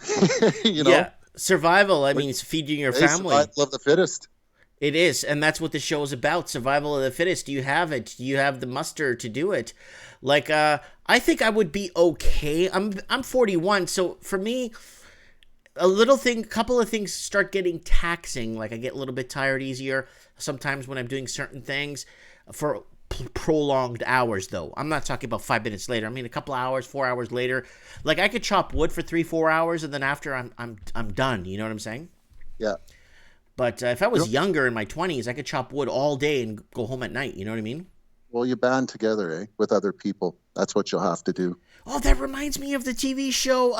Yeah, survival. I mean, it's feeding your family. Survival of the fittest. It is, and that's what the show is about. Survival of the fittest. Do you have it? Do you have the muster to do it? Like, I think I would be okay. I'm 41, so for me, couple of things start getting taxing. Like, I get a little bit tired easier sometimes when I'm doing certain things for prolonged hours, though. I'm not talking about 5 minutes later. I mean, a couple hours, 4 hours later. Like, I could chop wood for 3-4 hours, and then after I'm done. You know what I'm saying? Yeah. But if I was younger in my 20s, I could chop wood all day and go home at night. You know what I mean? Well, you band together, with other people. That's what you'll have to do. Oh, that reminds me of the TV show,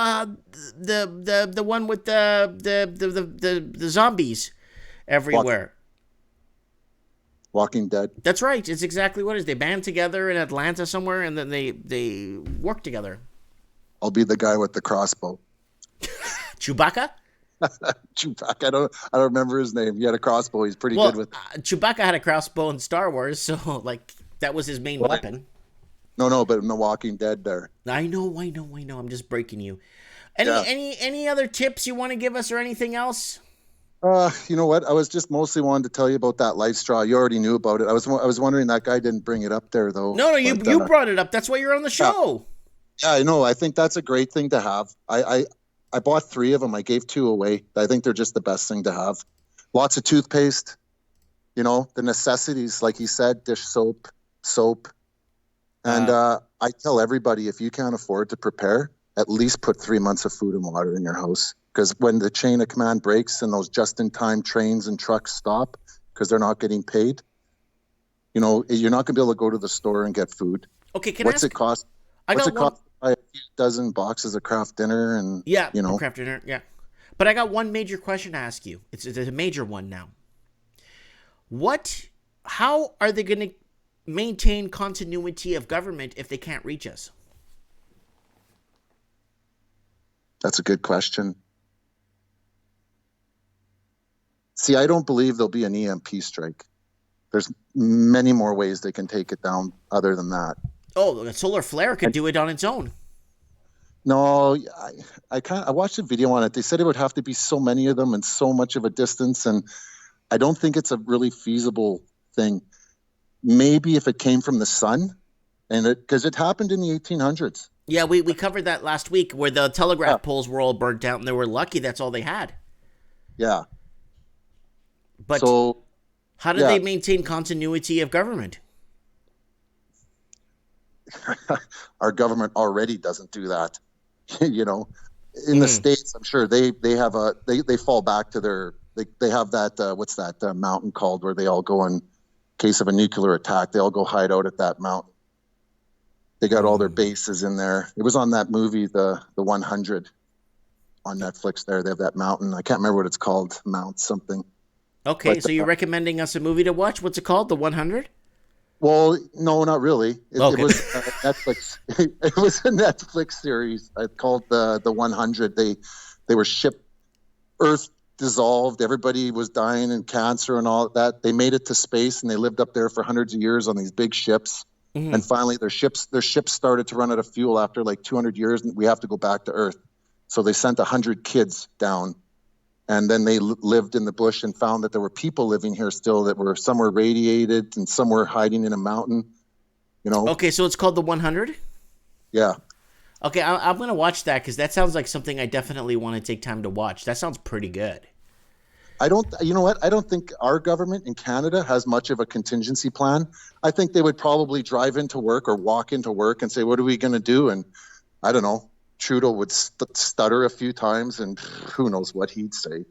the one with the zombies everywhere. Walking Dead. That's right. It's exactly what it is. They band together in Atlanta somewhere, and then they work together. I'll be the guy with the crossbow. Chewbacca? Chewbacca. I don't remember his name. He had a crossbow. He's pretty good with it. Chewbacca had a crossbow in Star Wars, so like that was his main weapon. No, but in The Walking Dead there. I know. I'm just breaking you. Any other tips you want to give us or anything else? You know what? I was just mostly wanted to tell you about that life straw. You already knew about it. I was wondering that guy didn't bring it up there though. No, you brought it up. That's why you're on the show. Yeah, I know. I think that's a great thing to have. I bought 3 of them. I gave 2 away. I think they're just the best thing to have. Lots of toothpaste. The necessities, like he said, dish soap. And I tell everybody, if you can't afford to prepare, at least put 3 months of food and water in your house. Because when the chain of command breaks and those just-in-time trains and trucks stop because they're not getting paid, you're not going to be able to go to the store and get food. Okay, What's it cost? What's it cost to buy a few dozen boxes of Kraft Dinner and Kraft Dinner, yeah. But I got one major question to ask you. It's a major one now. How are they going to maintain continuity of government if they can't reach us? That's a good question. See, I don't believe there'll be an EMP strike. There's many more ways they can take it down other than that. Oh, a solar flare could do it on its own. No, I watched a video on it. They said it would have to be so many of them and so much of a distance, and I don't think it's a really feasible thing. Maybe if it came from the sun, and because it happened in the 1800s. Yeah, we covered that last week where the telegraph poles were all burnt out, and they were lucky that's all they had. Yeah. But so, how did they maintain continuity of government? Our government already doesn't do that. You know, in the States, I'm sure they fall back to their, they have that, what's that mountain called where they all go in case of a nuclear attack, they all go hide out at that mountain. They got all their bases in there. It was on that movie, the 100 on Netflix there. They have that mountain. I can't remember what it's called, Mount something. Okay, But, so you're recommending us a movie to watch? What's it called? The 100? Well, no, not really. It was Netflix. It was a Netflix series called the 100. They were shipped. Earth dissolved. Everybody was dying in cancer and all that. They made it to space and they lived up there for hundreds of years on these big ships. Mm-hmm. And finally, their ships started to run out of fuel after like 200 years, and we have to go back to Earth. So they sent 100 kids down. And then they lived in the bush and found that there were people living here still that were, some were radiated and some were hiding in a mountain, you know. Okay, so it's called The 100? Yeah. Okay, I'm going to watch that because that sounds like something I definitely want to take time to watch. That sounds pretty good. You know what? I don't think our government in Canada has much of a contingency plan. I think they would probably drive into work or walk into work and say, what are we going to do? And I don't know. Trudeau would stutter a few times, and who knows what he'd say.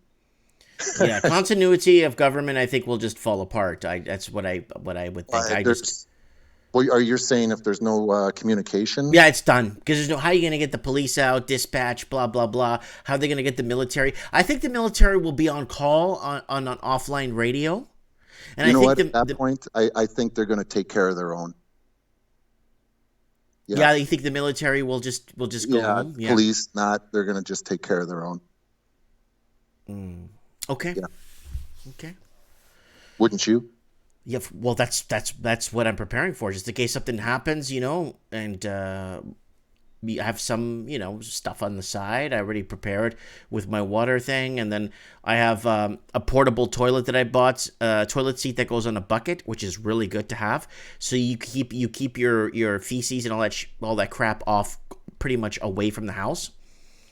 Yeah, continuity of government, I think, will just fall apart. That's what I would think. Well, are you saying if there's no communication? Yeah, it's done because there's no. How are you going to get the police out, dispatch, blah blah blah? How are they going to get the military? I think the military will be on call on an offline radio. And you know I think what? At that point, I think they're going to take care of their own. Yeah, you think the military will just go home? Yeah, police not. They're going to just take care of their own. Okay. Yeah. Okay. Wouldn't you? Yeah. Well, that's what I'm preparing for, just in case something happens, you know, and we have some, you know, stuff on the side. I already prepared with my water thing, and then I have a portable toilet that I bought, a toilet seat that goes on a bucket, which is really good to have. So you keep your feces and all that crap off, pretty much away from the house.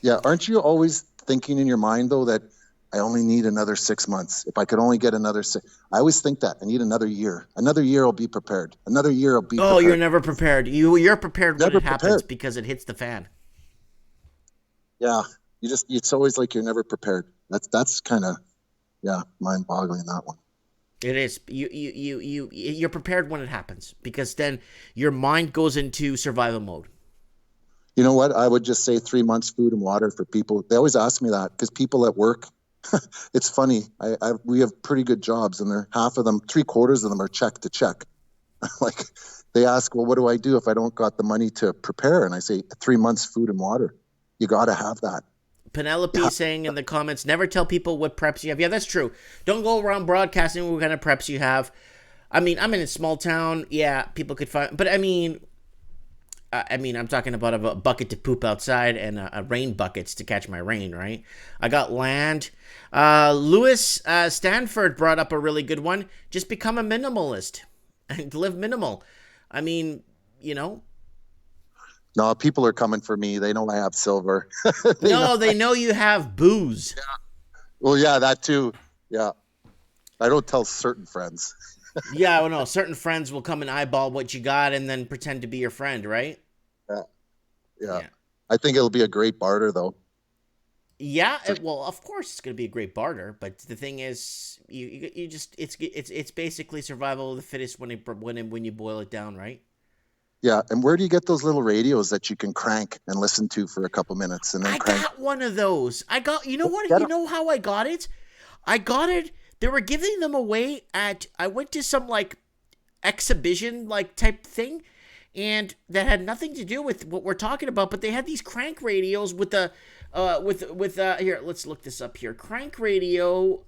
Yeah, aren't you always thinking in your mind though that I only need another 6 months? If I could only get another I always think that I need another year. Another year I'll be prepared. Another year I'll be prepared. Oh, you're never prepared. You're prepared when it happens because it hits the fan. Yeah. It's always like you're never prepared. That's kind of, mind-boggling, that one. It is. You're prepared when it happens because then your mind goes into survival mode. You know what? I would just say 3 months food and water for people. They always ask me that because people at work, it's funny. We have pretty good jobs, and they're half of them, 3/4 of them are check to check. Like they ask, well, what do I do if I don't got the money to prepare? And I say 3 months food and water. You got to have that. Penelope saying in the comments, never tell people what preps you have. Yeah, that's true. Don't go around broadcasting what kind of preps you have. I mean, I'm in a small town. Yeah, people could find, but I mean, I'm talking about a bucket to poop outside and a rain buckets to catch my rain, right? I got land. Lewis Stanford brought up a really good one. Just become a minimalist and live minimal. I mean, you know. No, people are coming for me. They know I have silver. They know you have booze. Yeah. Well, yeah, that too. Yeah. I don't tell certain friends. Yeah, well, no, certain friends will come and eyeball what you got and then pretend to be your friend, right? Yeah. I think it'll be a great barter, though. Yeah, well, of course it's going to be a great barter, but the thing is, you just it's basically survival of the fittest when you boil it down, right? Yeah, and where do you get those little radios that you can crank and listen to for a couple minutes and then crank? Got one of those. I got. You know what? You know how I got it? I got it. They were giving them away I went to some like exhibition like type thing, and that had nothing to do with what we're talking about, but they had these crank radios with the here, let's look this up here. Crank radio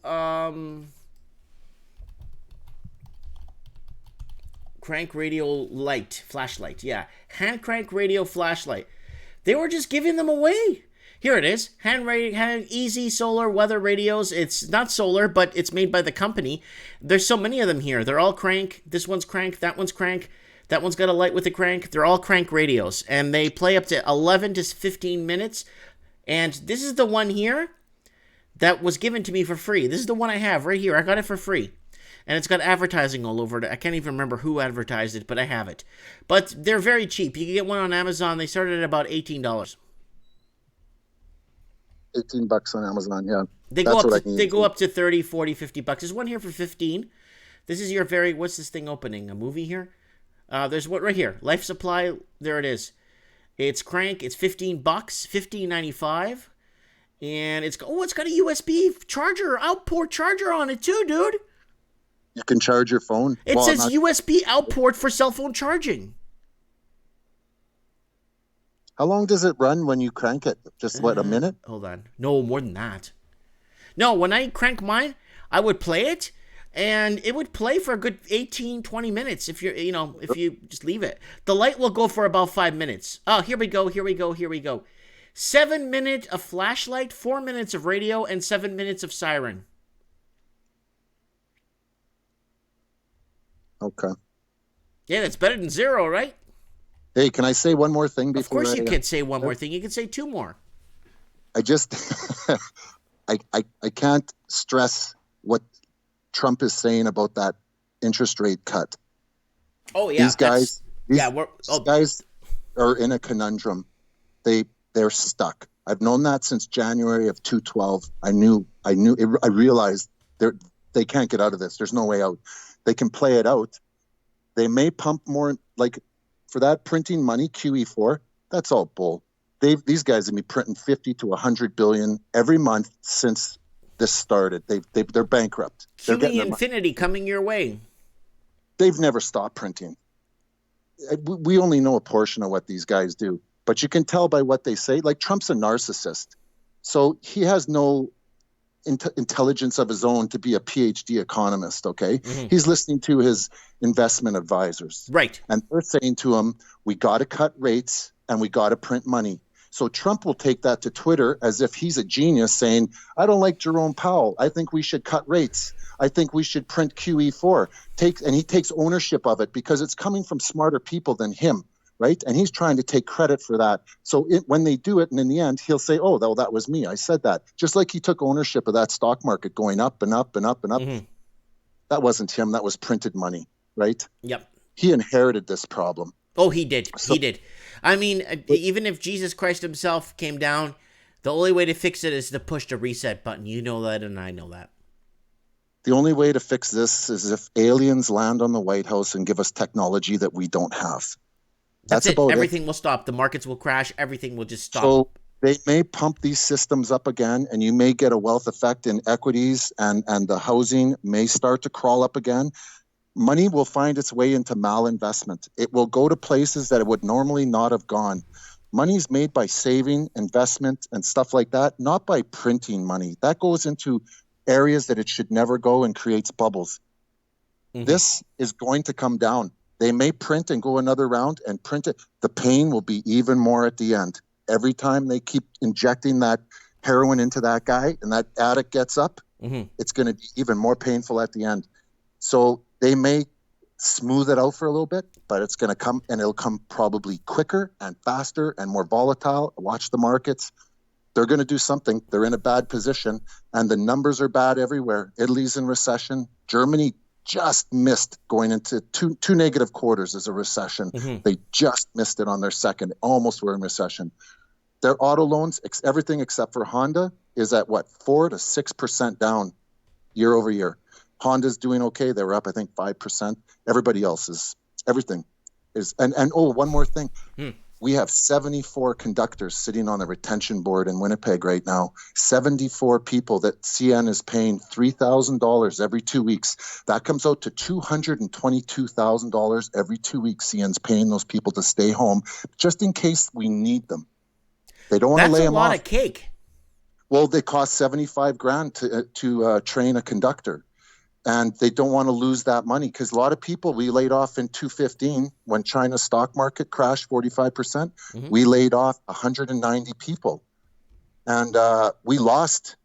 crank radio light, flashlight. Yeah, hand crank radio flashlight. They were just giving them away. Here it is. Hand easy solar weather radios. It's not solar, but it's made by the company. There's so many of them here. They're all crank. This one's crank. That one's crank. That one's got a light with a crank. They're all crank radios, and they play up to 11 to 15 minutes. And this is the one here that was given to me for free. This is the one I have right here. I got it for free. And it's got advertising all over it. I can't even remember who advertised it, but I have it. But they're very cheap. You can get one on Amazon. They started at about $18. $18 on Amazon, yeah. They go up to 30, 40, 50 bucks. There's one here for 15. This is your what's this thing opening? A movie here? There's what right here. Life Supply, there it is. It's crank, it's $15, $15.95. And it's got a USB charger, output charger on it too, dude. You can charge your phone. It says USB output for cell phone charging. How long does it run when you crank it? Just what, a minute? Hold on. No, more than that. No, when I crank mine, I would play it, and it would play for a good 18, 20 minutes if you just leave it. The light will go for about 5 minutes. Oh, here we go. 7 minutes of flashlight, 4 minutes of radio, and 7 minutes of siren. Okay. Yeah, that's better than zero, right? Hey, can I say one more thing before? Of course you can say one more thing. You can say two more. I just, I can't stress what Trump is saying about that interest rate cut. Oh yeah, these guys are in a conundrum. They're stuck. I've known that since January of 2012. I realized they can't get out of this. There's no way out. They can play it out. They may pump more, like for that printing money, QE4, that's all bull. These guys have been printing 50 to 100 billion every month since this started. They're bankrupt. QE infinity coming your way. They've never stopped printing. We only know a portion of what these guys do, but you can tell by what they say. Like Trump's a narcissist, so he has no intelligence of his own to be a PhD economist, okay? Mm-hmm. He's listening to his investment advisors. Right. And they're saying to him, we got to cut rates and we got to print money. So Trump will take that to Twitter as if he's a genius saying, I don't like Jerome Powell. I think we should cut rates. I think we should print QE4. And he takes ownership of it because it's coming from smarter people than him. Right? And he's trying to take credit for that. So when they do it, and in the end, he'll say, oh, that was me. I said that. Just like he took ownership of that stock market going up and up and up and up. Mm-hmm. That wasn't him. That was printed money, right? Yep. He inherited this problem. Oh, he did. He did. I mean, even if Jesus Christ himself came down, the only way to fix it is to push the reset button. You know that, and I know that. The only way to fix this is if aliens land on the White House and give us technology that we don't have. That's it. Everything will stop. The markets will crash. Everything will just stop. So they may pump these systems up again, and you may get a wealth effect in equities, and the housing may start to crawl up again. Money will find its way into malinvestment. It will go to places that it would normally not have gone. Money's made by saving, investment, and stuff like that, not by printing money. That goes into areas that it should never go and creates bubbles. Mm-hmm. This is going to come down. They may print and go another round and print it. The pain will be even more at the end. Every time they keep injecting that heroin into that guy and that addict gets up, mm-hmm. It's going to be even more painful at the end. So they may smooth it out for a little bit, but it's going to come, and it'll come probably quicker and faster and more volatile. Watch the markets. They're going to do something. They're in a bad position, and the numbers are bad everywhere. Italy's in recession. Germany just missed going into two negative quarters as a recession. Mm-hmm. They just missed it on their second. Almost were in recession. Their auto loans, everything except for Honda, is at 4 to 6% down year over year. Honda's doing okay. They were up, I think, 5%. Everybody else is, everything is, and one more thing. We have 74 conductors sitting on a retention board in Winnipeg right now. 74 people that CN is paying $3,000 every 2 weeks. That comes out to $222,000 every 2 weeks. CN's paying those people to stay home just in case we need them. They don't want to lay them off. That's a lot of cake. Well, they cost $75,000 to train a conductor. And they don't want to lose that money because a lot of people we laid off in 2015 when China's stock market crashed 45%. We laid off 190 people. And we lost,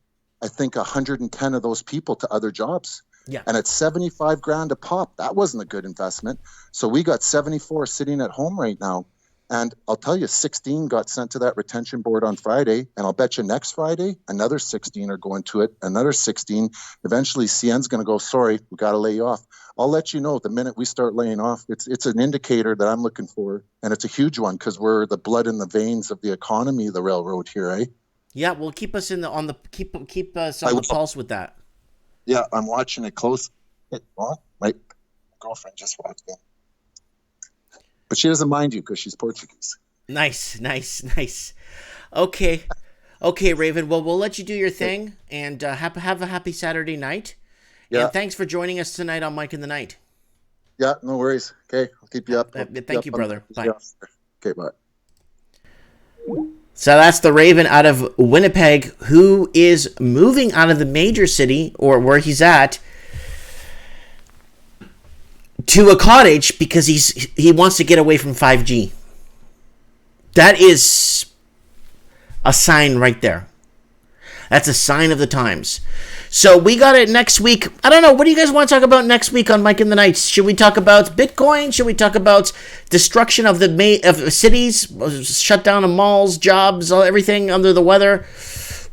I think, 110 of those people to other jobs. Yeah. And at 75 grand a pop, that wasn't a good investment. So we got 74 sitting at home right now. And I'll tell you, 16 got sent to that retention board on Friday. And I'll bet you next Friday, another 16 are going to it, another 16. Eventually, CN's going to go, sorry, we got to lay you off. I'll let you know the minute we start laying off. It's an indicator that I'm looking for. And it's a huge one because we're the blood in the veins of the economy of the railroad here, eh? Yeah, well, keep us keep us on the pulse with that. Yeah, I'm watching it close. Well, my girlfriend just walked in. But she doesn't mind you because she's Portuguese. Nice. Okay, Raven. Well, we'll let you do your thing and have a happy Saturday night. Yeah. And thanks for joining us tonight on Mike in the Night. Yeah, no worries. Okay, I'll keep you up. Thank you, brother. Bye. Okay, bye. So that's the Raven out of Winnipeg, who is moving out of the major city, or where he's at, to a cottage because he wants to get away from 5G. That is a sign right there. That's a sign of the times. So we got it next week. I don't know. What do you guys want to talk about next week on Mike in the Nights? Should we talk about Bitcoin? Should we talk about destruction of of cities, shutdown of malls, jobs, everything under the weather?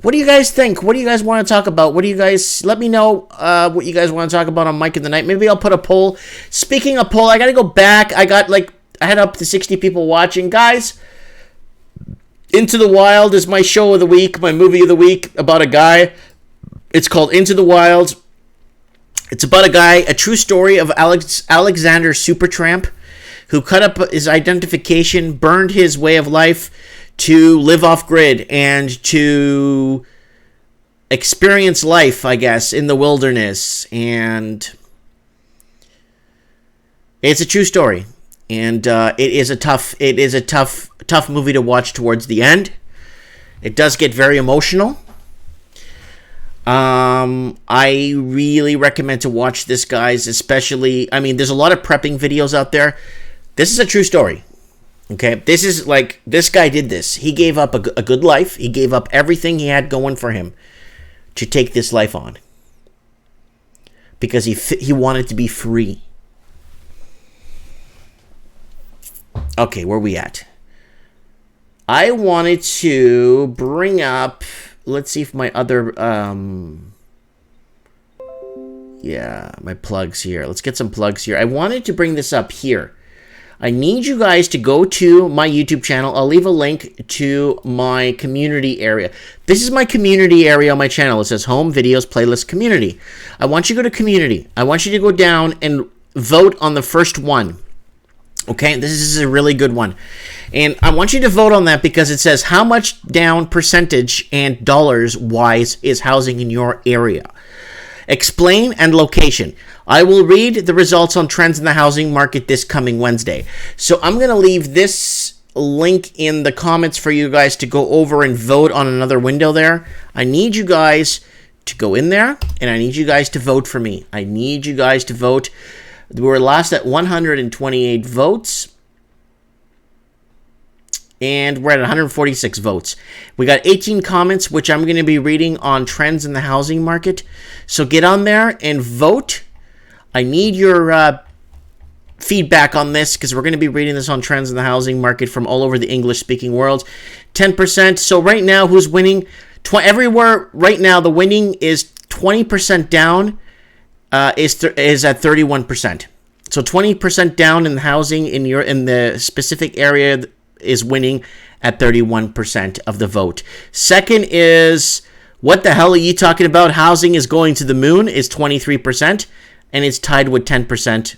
What do you guys think? What do you guys want to talk about? Let me know what you guys want to talk about on Mike in the Night. Maybe I'll put a poll. Speaking of poll, I got to go back. I had up to 60 people watching. Guys, Into the Wild is my show of the week, my movie of the week about a guy. It's called Into the Wild. It's about a true story of Alexander Supertramp, who cut up his identification, burned his way of life to live off grid and to experience life, I guess, in the wilderness. And it's a true story. And it is a tough movie to watch towards the end. It does get very emotional. I really recommend to watch this, guys, especially, there's a lot of prepping videos out there. This is a true story. Okay, this guy did this. He gave up a good life. He gave up everything he had going for him to take this life on because he wanted to be free. Okay, where are we at? I wanted to bring up, let's see if my other, my plugs here. Let's get some plugs here. I wanted to bring this up here. I need you guys to go to my YouTube channel. I'll leave a link to my community area. This is my community area on my channel. It says Home, Videos, Playlist, Community. I want you to go to Community. I want you to go down and vote on the first one. Okay, this is a really good one. And I want you to vote on that because it says how much down percentage and dollars wise is housing in your area. Explain and location. I will read the results on trends in the housing market this coming Wednesday. So I'm going to leave this link in the comments for you guys to go over and vote on another window there. I need you guys to go in there and I need you guys to vote for me. I need you guys to vote. We were last at 128 votes. And we're at 146 votes. We got 18 comments, which I'm going to be reading on trends in the housing market. So get on there and vote. I need your feedback on this because we're going to be reading this on trends in the housing market from all over the English-speaking world. 10%. So right now, who's winning? Everywhere right now, the winning is 20% down is at 31%. So 20% down in housing in the specific area is winning at 31% of the vote. Second is, what the hell are you talking about? Housing is going to the moon is 23%, and it's tied with 10%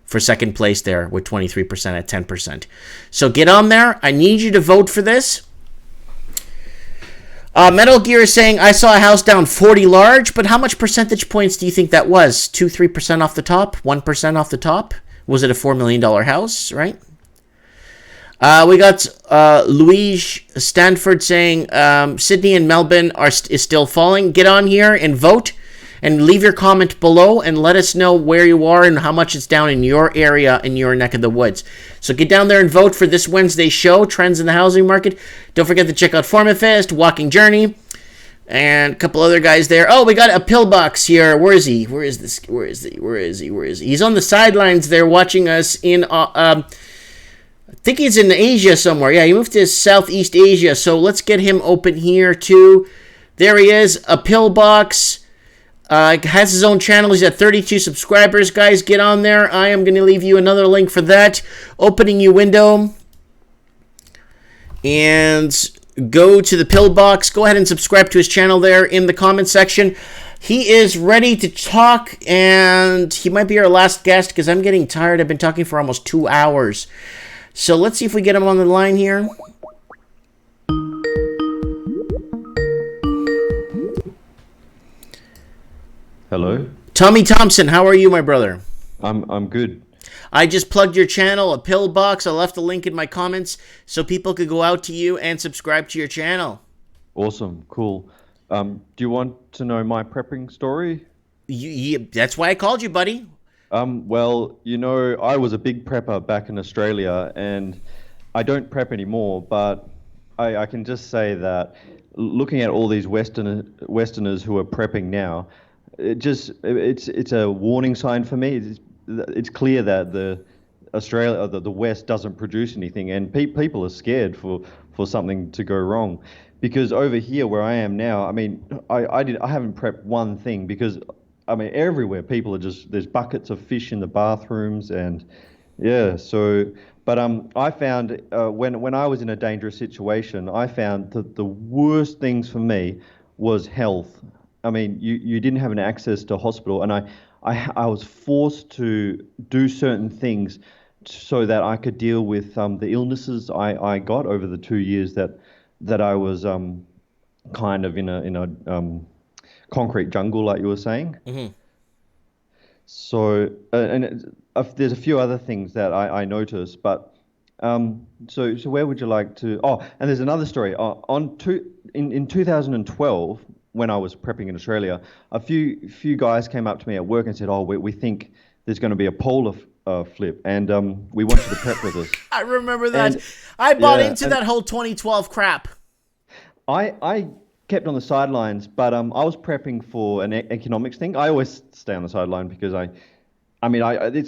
for second place there with 23% at 10%. So get on there. I need you to vote for this. Metal Gear is saying, I saw a house down 40 large, but how much percentage points do you think that was? 2-3% off the top? 1% off the top? Was it a $4 million house, right? We got Louise Stanford saying Sydney and Melbourne is still falling. Get on here and vote. and leave your comment below and let us know where you are and how much it's down in your area, in your neck of the woods. So get down there and vote for this Wednesday's show, Trends in the Housing Market. Don't forget to check out Fittest, Walking Journey, and a couple other guys there. Oh, we got a pillbox here. Where is he? Where is this? Where is he? He's on the sidelines there watching us in, I think he's in Asia somewhere. Yeah, he moved to Southeast Asia. So let's get him open here too. There he is, a pillbox. Has his own channel. He's at 32 subscribers. Guys, get on there. I am going to leave you another link for that. Opening you window. And go to the pillbox. Go ahead and subscribe to his channel there in the comment section. He is ready to talk, and he might be our last guest because I'm getting tired. I've been talking for almost 2 hours. So let's see if we get him on the line here. Hello. Tommy Thompson, how are you, my brother? I'm good. I just plugged your channel, a pillbox. I left a link in my comments so people could go out to you and subscribe to your channel. Awesome. Cool. Do you want to know my prepping story? That's why I called you, buddy. Well, you know, I was a big prepper back in Australia, and I don't prep anymore, but I can just say that looking at all these Westerners who are prepping now, it's a warning sign for me. It's clear that the West doesn't produce anything, and people are scared for something to go wrong. Because over here where I am now, I mean, I haven't prepped one thing, because I mean everywhere people are there's buckets of fish in the bathrooms, and yeah. So, but I found when I was in a dangerous situation, I found that the worst things for me was health. I mean, you didn't have an access to hospital, and I was forced to do certain things so that I could deal with the illnesses I got over the 2 years that I was kind of in a concrete jungle, like you were saying. Mm-hmm. So there's a few other things that I noticed, but so where would you like to? Oh, and there's another story. In 2012. When I was prepping in Australia, a few guys came up to me at work and said, "Oh, we think there's going to be a polar flip, and we want you to prep with us." I remember that. And I bought into that whole 2012 crap. I kept on the sidelines, but I was prepping for an economics thing. I always stay on the sideline because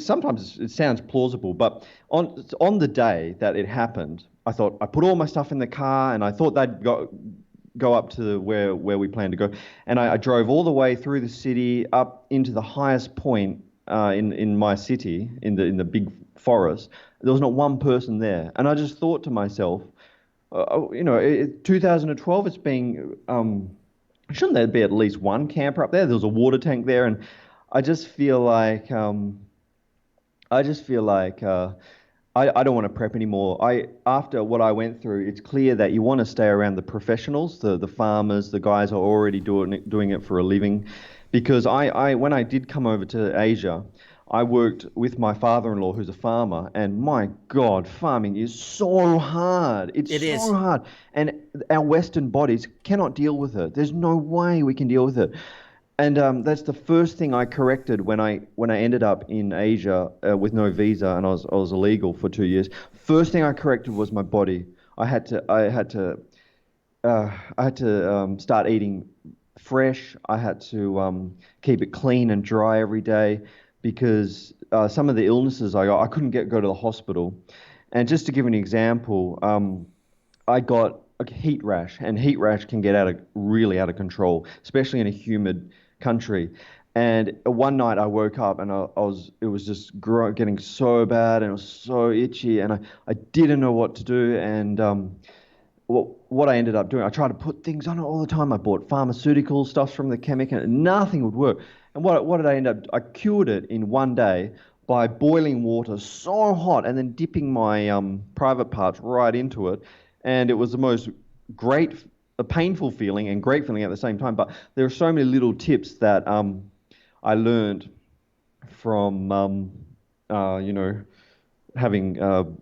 sometimes it sounds plausible, but on the day that it happened, I thought I put all my stuff in the car, and I thought they'd go up to where we planned to go, and I drove all the way through the city up into the highest point in my city in the big forest. There was not one person there, and I just thought to myself, 2012, it's being shouldn't there be at least one camper up there? There was a water tank there, and I just feel like I don't want to prep anymore. After what I went through, it's clear that you want to stay around the professionals, the farmers, the guys who are already doing it for a living. Because when I did come over to Asia, I worked with my father-in-law, who's a farmer, and my God, farming is so hard. It is so hard, and our Western bodies cannot deal with it. There's no way we can deal with it. And that's the first thing I corrected when I ended up in Asia with no visa, and I was illegal for 2 years. First thing I corrected was my body. I had to start eating fresh. I had to keep it clean and dry every day, because some of the illnesses I got, I couldn't go to the hospital. And just to give an example, I got a heat rash, and heat rash can get really out of control, especially in a humid country. And one night I woke up and it was just getting so bad, and it was so itchy, and I didn't know what to do. And what I ended up doing, I tried to put things on it all the time. I bought pharmaceutical stuff from the chemist, and nothing would work. And what did I end up? I cured it in one day by boiling water so hot and then dipping my private parts right into it. And it was the most a painful feeling and great feeling at the same time. But there are so many little tips that I learned from, having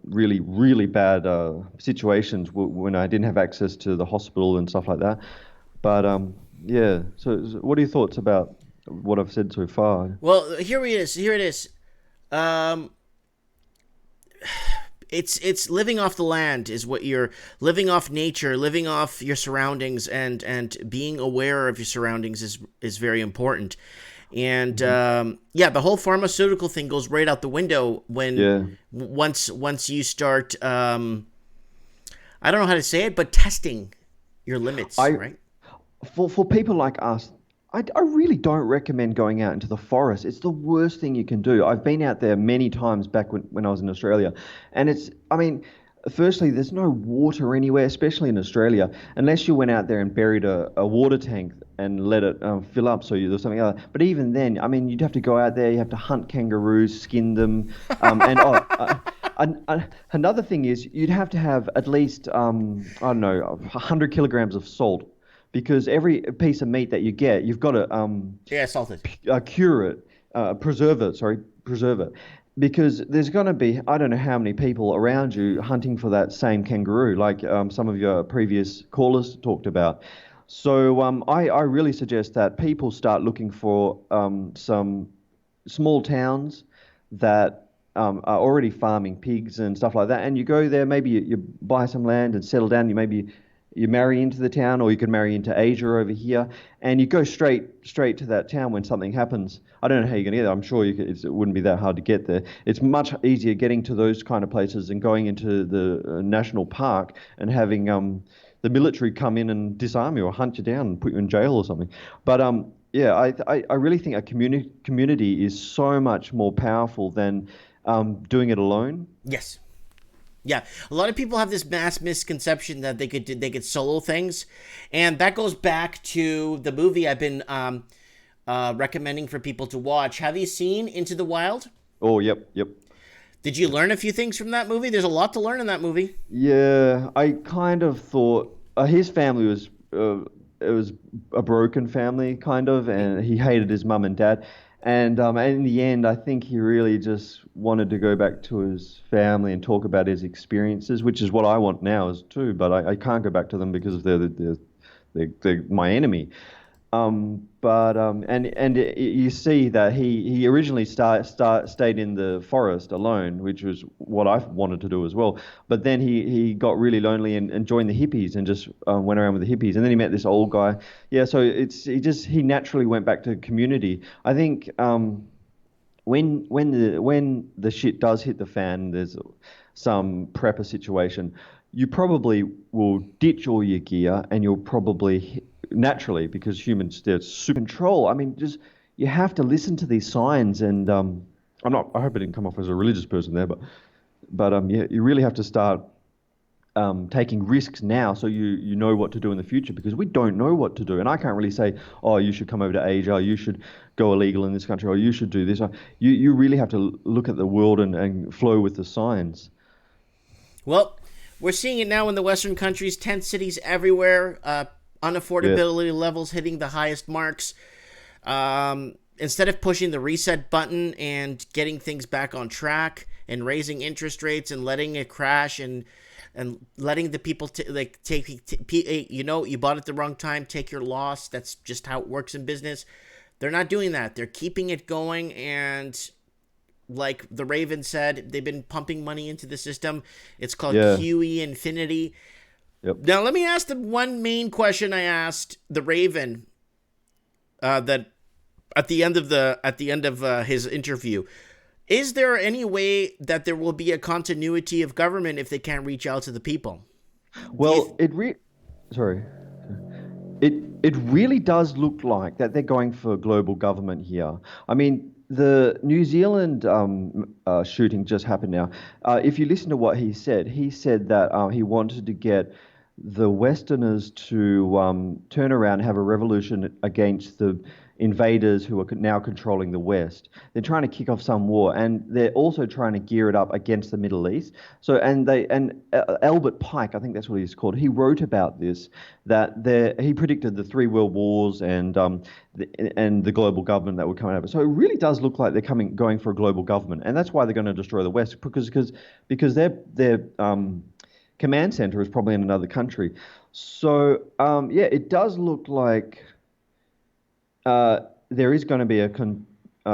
really, really bad situations when I didn't have access to the hospital and stuff like that. But yeah, so what are your thoughts about what I've said so far. Well, here it is. Here it is. Um, it's living off the land is what you're living off nature, living off your surroundings, and being aware of your surroundings is very important. And yeah, the whole pharmaceutical thing goes right out the window when once you start. I don't know how to say it, but testing your limits, right? For people like us, I really don't recommend going out into the forest. It's the worst thing you can do. I've been out there many times back when I was in Australia, and firstly, there's no water anywhere, especially in Australia, unless you went out there and buried a water tank and let it fill up there's something else. But even then, you'd have to go out there, you have to hunt kangaroos, skin them, another thing is you'd have to have at least, 100 kilograms of salt. Because every piece of meat that you get, you've got to salted. Cure it, preserve it. Because there's going to be, I don't know how many people around you hunting for that same kangaroo, like some of your previous callers talked about. So I really suggest that people start looking for some small towns that are already farming pigs and stuff like that. And you go there, maybe you buy some land and settle down. You marry into the town, or you can marry into Asia over here, and you go straight to that town when something happens. I don't know how you're going to get there. I'm sure it wouldn't be that hard to get there. It's much easier getting to those kind of places than going into the national park and having the military come in and disarm you or hunt you down and put you in jail or something. But I really think a community is so much more powerful than doing it alone. Yes. Yeah, a lot of people have this mass misconception that they could solo things, and that goes back to the movie I've been recommending for people to watch. Have you seen Into the Wild? Oh, yep. Did you learn a few things from that movie? There's a lot to learn in that movie. Yeah, I kind of thought his family was it was a broken family, kind of, and he hated his mum and dad. And in the end, I think he really just wanted to go back to his family and talk about his experiences, which is what I want now too. But I can't go back to them because they're my enemy. You see that he originally stayed in the forest alone, which was what I wanted to do as well. But then he got really lonely and joined the hippies and just went around with the hippies. And then he met this old guy. Yeah, so he naturally went back to community. I think when the shit does hit the fan, there's some prepper situation. You probably will ditch all your gear, and you'll probably naturally, because humans, they're super control. You have to listen to these signs, and I hope I didn't come off as a religious person there, but you really have to start taking risks now, so you know what to do in the future, because we don't know what to do. And I can't really say, oh, you should come over to Asia, you should go illegal in this country, or you should do this. You really have to look at the world and flow with the signs. Well, we're seeing it now in the Western countries, tent cities everywhere, unaffordability levels hitting the highest marks. Instead of pushing the reset button and getting things back on track and raising interest rates and letting it crash and letting the people you bought it the wrong time, take your loss. That's just how it works in business. They're not doing that. They're keeping it going, and like the Raven said, they've been pumping money into the system. It's called QE Infinity. Yep. Now, let me ask the one main question I asked the Raven that at the end of his interview. Is there any way that there will be a continuity of government if they can't reach out to the people? Well, it really does look like that they're going for global government here. The New Zealand shooting just happened now. If you listen to what he said that he wanted to get the Westerners to turn around and have a revolution against the invaders who are now controlling the West. They're trying to kick off some war, and they're also trying to gear it up against the Middle East. So, Albert Pike, I think that's what he's called. He wrote about this, he predicted the 3 world wars and the global government that would come out of it. So it really does look like they're going for a global government, and that's why they're going to destroy the West, because their command center is probably in another country. So it does look like there is going to be a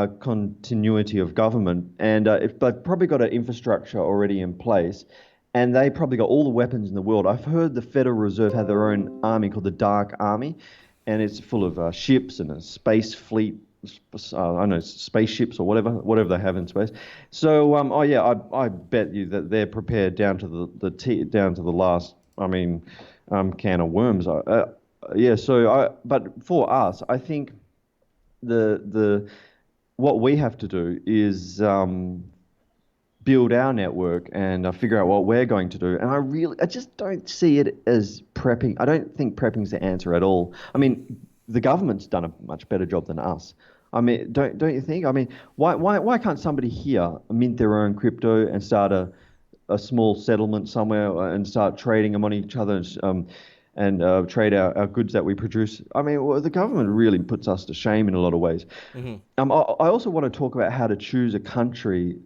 continuity of government, and if they've probably got an infrastructure already in place, and they probably got all the weapons in the world. I've heard the Federal Reserve have their own army called the Dark Army, and it's full of ships and a space fleet. I don't know, spaceships or whatever they have in space. So, I bet you that they're prepared down to down to the last. I mean, can of worms. But for us, I think the what we have to do is build our network and figure out what we're going to do. And I just don't see it as prepping. I don't think prepping's the answer at all. I mean, the government's done a much better job than us. I mean, don't you think? I mean, why can't somebody here mint their own crypto and start a small settlement somewhere and start trading them on each other and trade our goods that we produce? I mean, well, the government really puts us to shame in a lot of ways. Mm-hmm. I also want to talk about how to choose a country.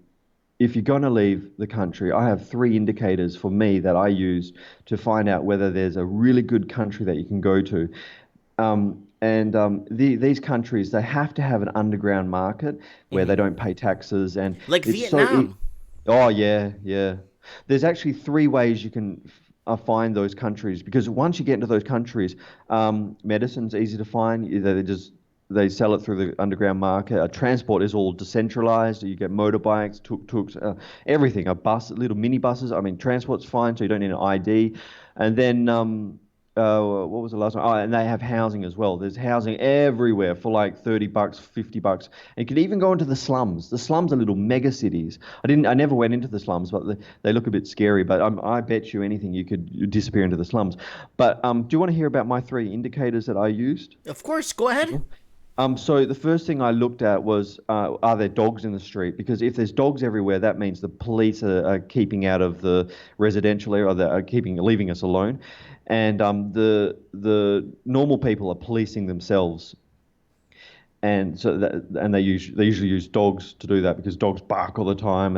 If you're going to leave the country, I have 3 indicators for me that I use to find out whether there's a really good country that you can go to. These countries, they have to have an underground market where they don't pay taxes. And like Vietnam. Oh, yeah. There's actually 3 ways you can find those countries, because once you get into those countries, medicine's easy to find. They sell it through the underground market. Transport is all decentralized. You get motorbikes, tuk-tuks, everything. A bus, little mini buses. I mean, transport's fine, so you don't need an ID. And then, what was the last one? Oh, and they have housing as well. There's housing everywhere for like $30, $50. And you can even go into the slums. The slums are little mega cities. I never went into the slums, but they look a bit scary. But I bet you anything you could disappear into the slums. But do you want to hear about my 3 indicators that I used? Of course, go ahead. So the first thing I looked at was, are there dogs in the street? Because if there's dogs everywhere, that means the police are keeping out of the residential area, or they're leaving us alone. And the normal people are policing themselves. And so they usually use dogs to do that, because dogs bark all the time.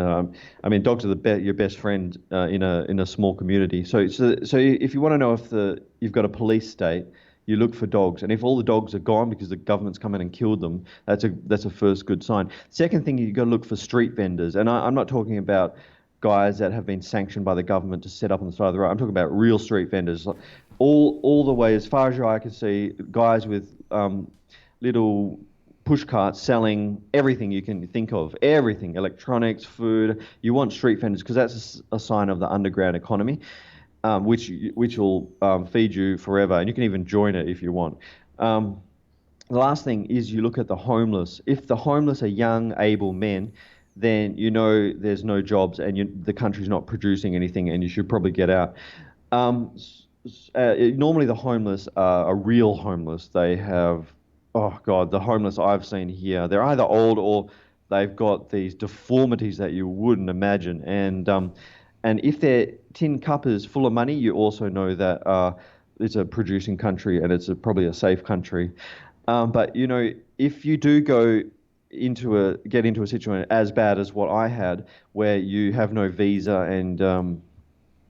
I mean, dogs are your best friend in a small community. So if you want to know if you've got a police state, you look for dogs, and if all the dogs are gone because the government's come in and killed them, that's a first good sign. Second thing, you've got to look for street vendors, and I'm not talking about guys that have been sanctioned by the government to set up on the side of the road. I'm talking about real street vendors, all the way as far as your eye can see, guys with little push carts selling everything you can think of, everything, electronics, food. You want street vendors because that's a sign of the underground economy. Which will feed you forever, and you can even join it if you want. The last thing is you look at the homeless. If the homeless are young, able men, then you know there's no jobs and the country's not producing anything, and you should probably get out. Normally the homeless are real homeless. They have, oh God, the homeless I've seen here, they're either old or they've got these deformities that you wouldn't imagine. And if their tin cup is full of money, you also know that it's a producing country and it's probably a safe country. But you know, if you do get into a situation as bad as what I had, where you have no visa and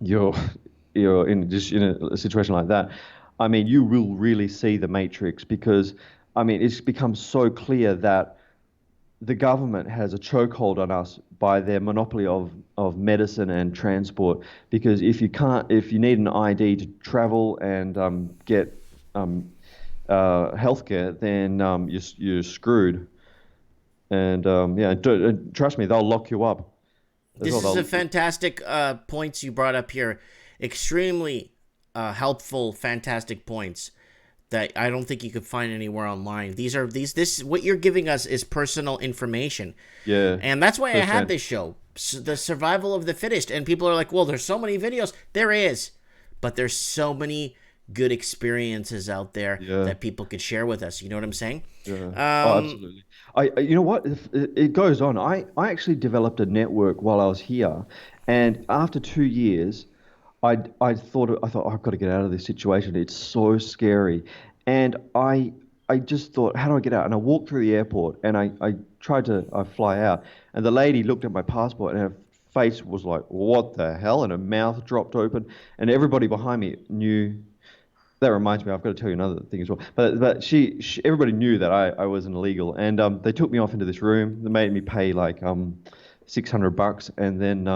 you're in a situation like that, I mean, you will really see the matrix, because I mean, it's become so clear that the government has a chokehold on us by their monopoly of medicine and transport. Because if you need an ID to travel and get healthcare, then you're screwed. And trust me, they'll lock you up. This is a fantastic points you brought up here. Extremely helpful, fantastic points that I don't think you could find anywhere online. This what you're giving us is personal information. Yeah. And that's why I had this show, the survival of the fittest. And people are like, well, there's so many videos. There is, but there's so many good experiences out there that people could share with us. You know what I'm saying? Yeah. Absolutely. You know what? It goes on. I actually developed a network while I was here, and after 2 years, I thought I've got to get out of this situation. It's so scary, and I just thought, how do I get out? And I walked through the airport, and I tried to fly out, and the lady looked at my passport, and her face was like, what the hell? And her mouth dropped open, and everybody behind me knew That reminds me, I've got to tell you another thing as well. But she everybody knew that I was an illegal, and they took me off into this room. They made me pay like $600, and then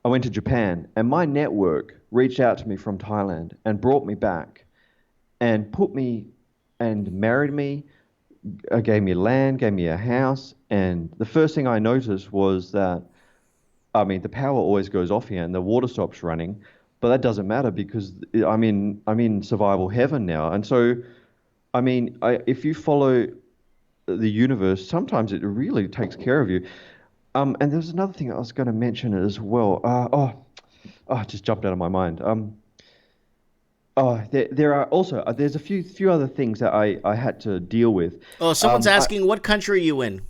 I went to Japan, and my network reached out to me from Thailand and brought me back, and put me and married me, gave me land, gave me a house, and the first thing I noticed was that, I mean, the power always goes off here and the water stops running, but that doesn't matter because I'm in survival heaven now. And so, I mean, if you follow the universe, sometimes it really takes care of you. And there's another thing I was going to mention as well. It just jumped out of my mind. There are also there's a few other things that I had to deal with. Oh, someone's asking, what country are you in?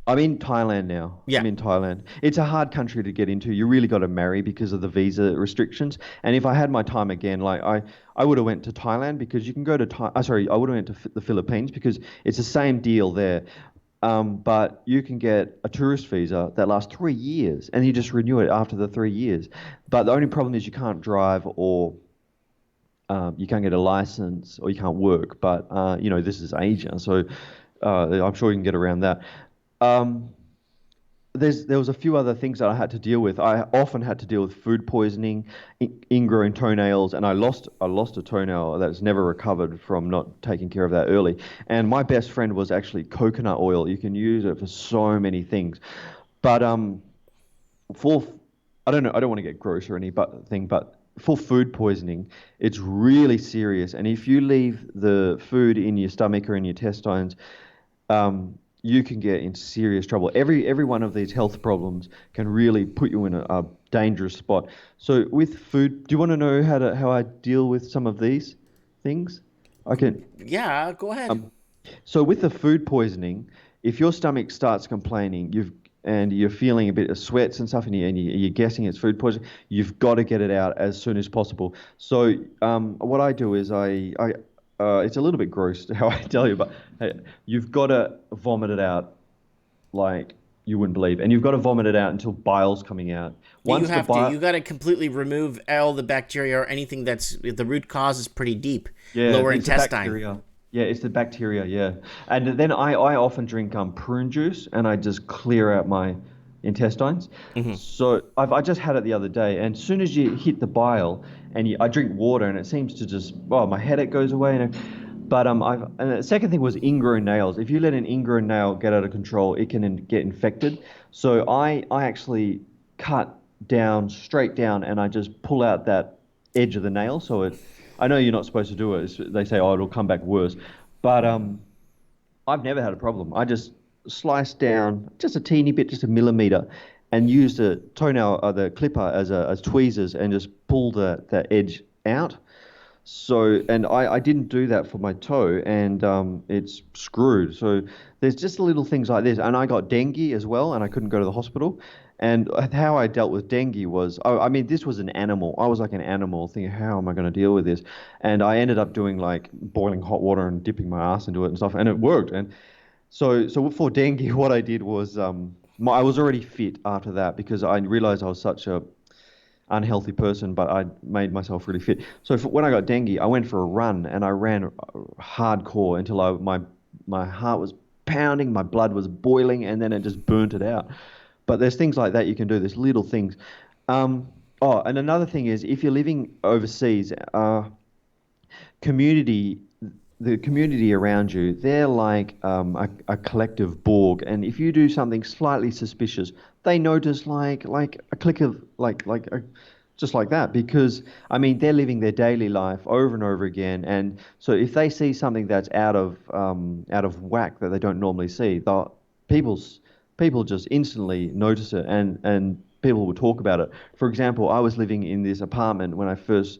I'm in Thailand now. Yeah. I'm in Thailand. It's a hard country to get into. You really got to marry because of the visa restrictions. And if I had my time again, like I would have went to Thailand because you can go to I would have went to the Philippines because it's the same deal there. But you can get a tourist visa that lasts 3 years, and you just renew it after the 3 years. But the only problem is you can't drive, or you can't get a license, or you can't work. But this is Asia, so I'm sure you can get around that. There was a few other things that I had to deal with. I often had to deal with food poisoning, ingrowing toenails, and I lost a toenail that's never recovered from not taking care of that early. And my best friend was actually coconut oil. You can use it for so many things. But I don't know, I don't want to get gross or anything, but for food poisoning, it's really serious. And if you leave the food in your stomach or in your intestines, you can get in serious trouble. Every one of these health problems can really put you in a dangerous spot. So with food, do you want to know how I deal with some of these things? I can. Yeah, go ahead. So with the food poisoning, if your stomach starts complaining, you're feeling a bit of sweats and stuff, and you're guessing it's food poisoning, you've got to get it out as soon as possible. So what I do is it's a little bit gross how I tell you, but hey, you've got to vomit it out like you wouldn't believe. And you've got to vomit it out until bile's coming out. You got to completely remove all the bacteria or anything the root cause is pretty deep. Yeah, lower it's intestine. the bacteria. Yeah, it's the bacteria, yeah. And then I often drink prune juice, and I just clear out my intestines. Mm-hmm. So I just had it the other day, and as soon as you hit the bile, and I drink water, and it seems to just, my headache goes away. And the second thing was ingrown nails. If you let an ingrown nail get out of control, it can get infected. So I actually cut straight down, and I just pull out that edge of the nail. So I know you're not supposed to do it. They say, it'll come back worse. But I've never had a problem. I just slice down just a teeny bit, just a millimeter, and use the toenail, the clipper as tweezers, and just pull the edge out. So, and I didn't do that for my toe, and it's screwed. So there's just little things like this. And I got dengue as well, and I couldn't go to the hospital. And how I dealt with dengue was, this was an animal. I was like an animal thinking, how am I going to deal with this? And I ended up doing like boiling hot water and dipping my ass into it and stuff, and it worked. And so for dengue, what I did was, I was already fit after that because I realized I was such a unhealthy person, but I made myself really fit. So when I got dengue, I went for a run, and I ran hardcore until my heart was pounding, my blood was boiling, and then it just burnt it out. But there's things like that you can do. There's little things. And another thing is, if you're living overseas, the community around you, they're like a collective Borg. And if you do something slightly suspicious, they notice like a click of just like that, because they're living their daily life over and over again. And so if they see something that's out of whack that they don't normally see, people just instantly notice it, and people will talk about it. For example, I was living in this apartment when I first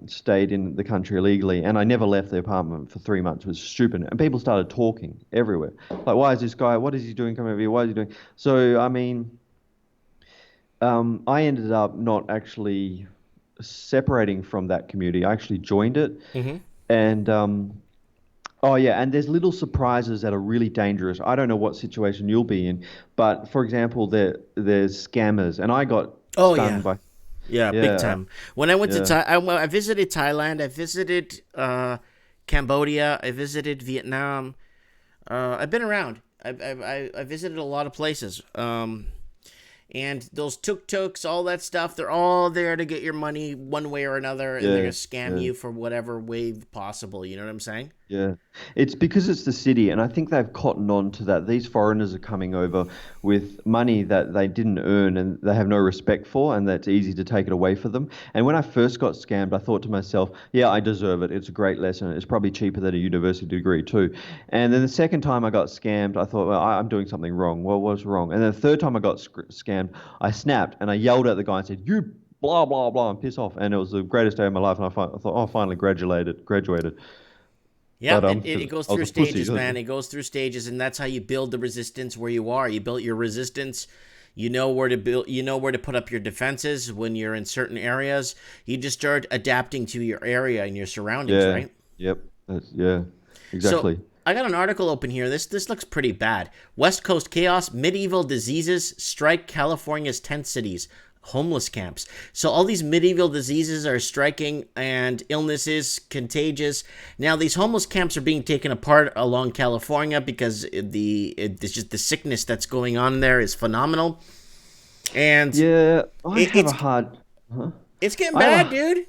stayed in the country illegally, and I never left the apartment for 3 months. It was stupid, and people started talking everywhere. Like, why is this guy? What is he doing? Come over here. Why is he doing? So I ended up not actually separating from that community. I actually joined it, mm-hmm. And and there's little surprises that are really dangerous. I don't know what situation you'll be in, but for example, there's scammers, and I got stung by Yeah, big Yeah, time. When I went to yeah. I visited Thailand. I visited Cambodia. I visited Vietnam. I've been around. I visited a lot of places. And those tuk-tuks, all that stuff, they're all there to get your money one way or another, and they're Yeah, gonna scam yeah. you for whatever way possible. You know what I'm saying? Yeah, it's because it's the city, and I think they've cottoned on to that. These foreigners are coming over with money that they didn't earn and they have no respect for, and that's easy to take it away for them. And when I first got scammed, I thought to myself, yeah, I deserve it. It's a great lesson. It's probably cheaper than a university degree too. And then the second time I got scammed, I thought, well, I'm doing something wrong. Well, what's wrong? And then the third time I got scammed, I snapped and I yelled at the guy and said, "You blah blah blah," and piss off. And it was the greatest day of my life. And I thought, oh, I finally graduated. Yeah, But it 'cause goes I was through a pussy. stages, man. It goes through stages, and that's how you build the resistance where you are. You built your resistance. You know where to build. You know where to put up your defenses when you're in certain areas. You just start adapting to your area and your surroundings, Yeah. right? Yep. Yeah. Exactly. So I got an article open here. This looks pretty bad. West Coast chaos, medieval diseases strike California's tent cities, homeless camps. So all these medieval diseases are striking and illnesses, contagious. Now these homeless camps are being taken apart along California because it's just the sickness that's going on there is phenomenal. And Yeah, I it, have a it's hard. Huh? it's getting I have bad, a, dude.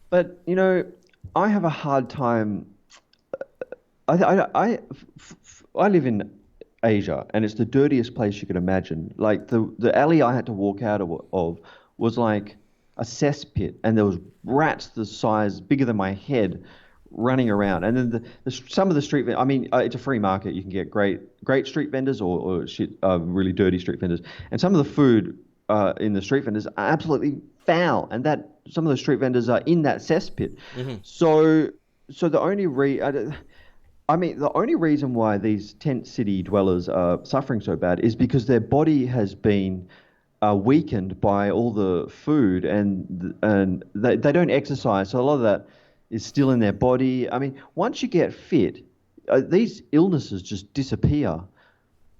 but I have a hard time. I live in Asia, and it's the dirtiest place you could imagine. Like the alley I had to walk out of was like a cesspit, and there was rats the size bigger than my head running around. And then some of the street, I mean, it's a free market. You can get great street vendors or shit, really dirty street vendors. And some of the food in the street vendors are absolutely foul, and that some of the street vendors are in that cesspit. So the only the only reason why these tent city dwellers are suffering so bad is because their body has been weakened by all the food, and they don't exercise, so a lot of that is still in their body. I mean, once you get fit, these illnesses just disappear.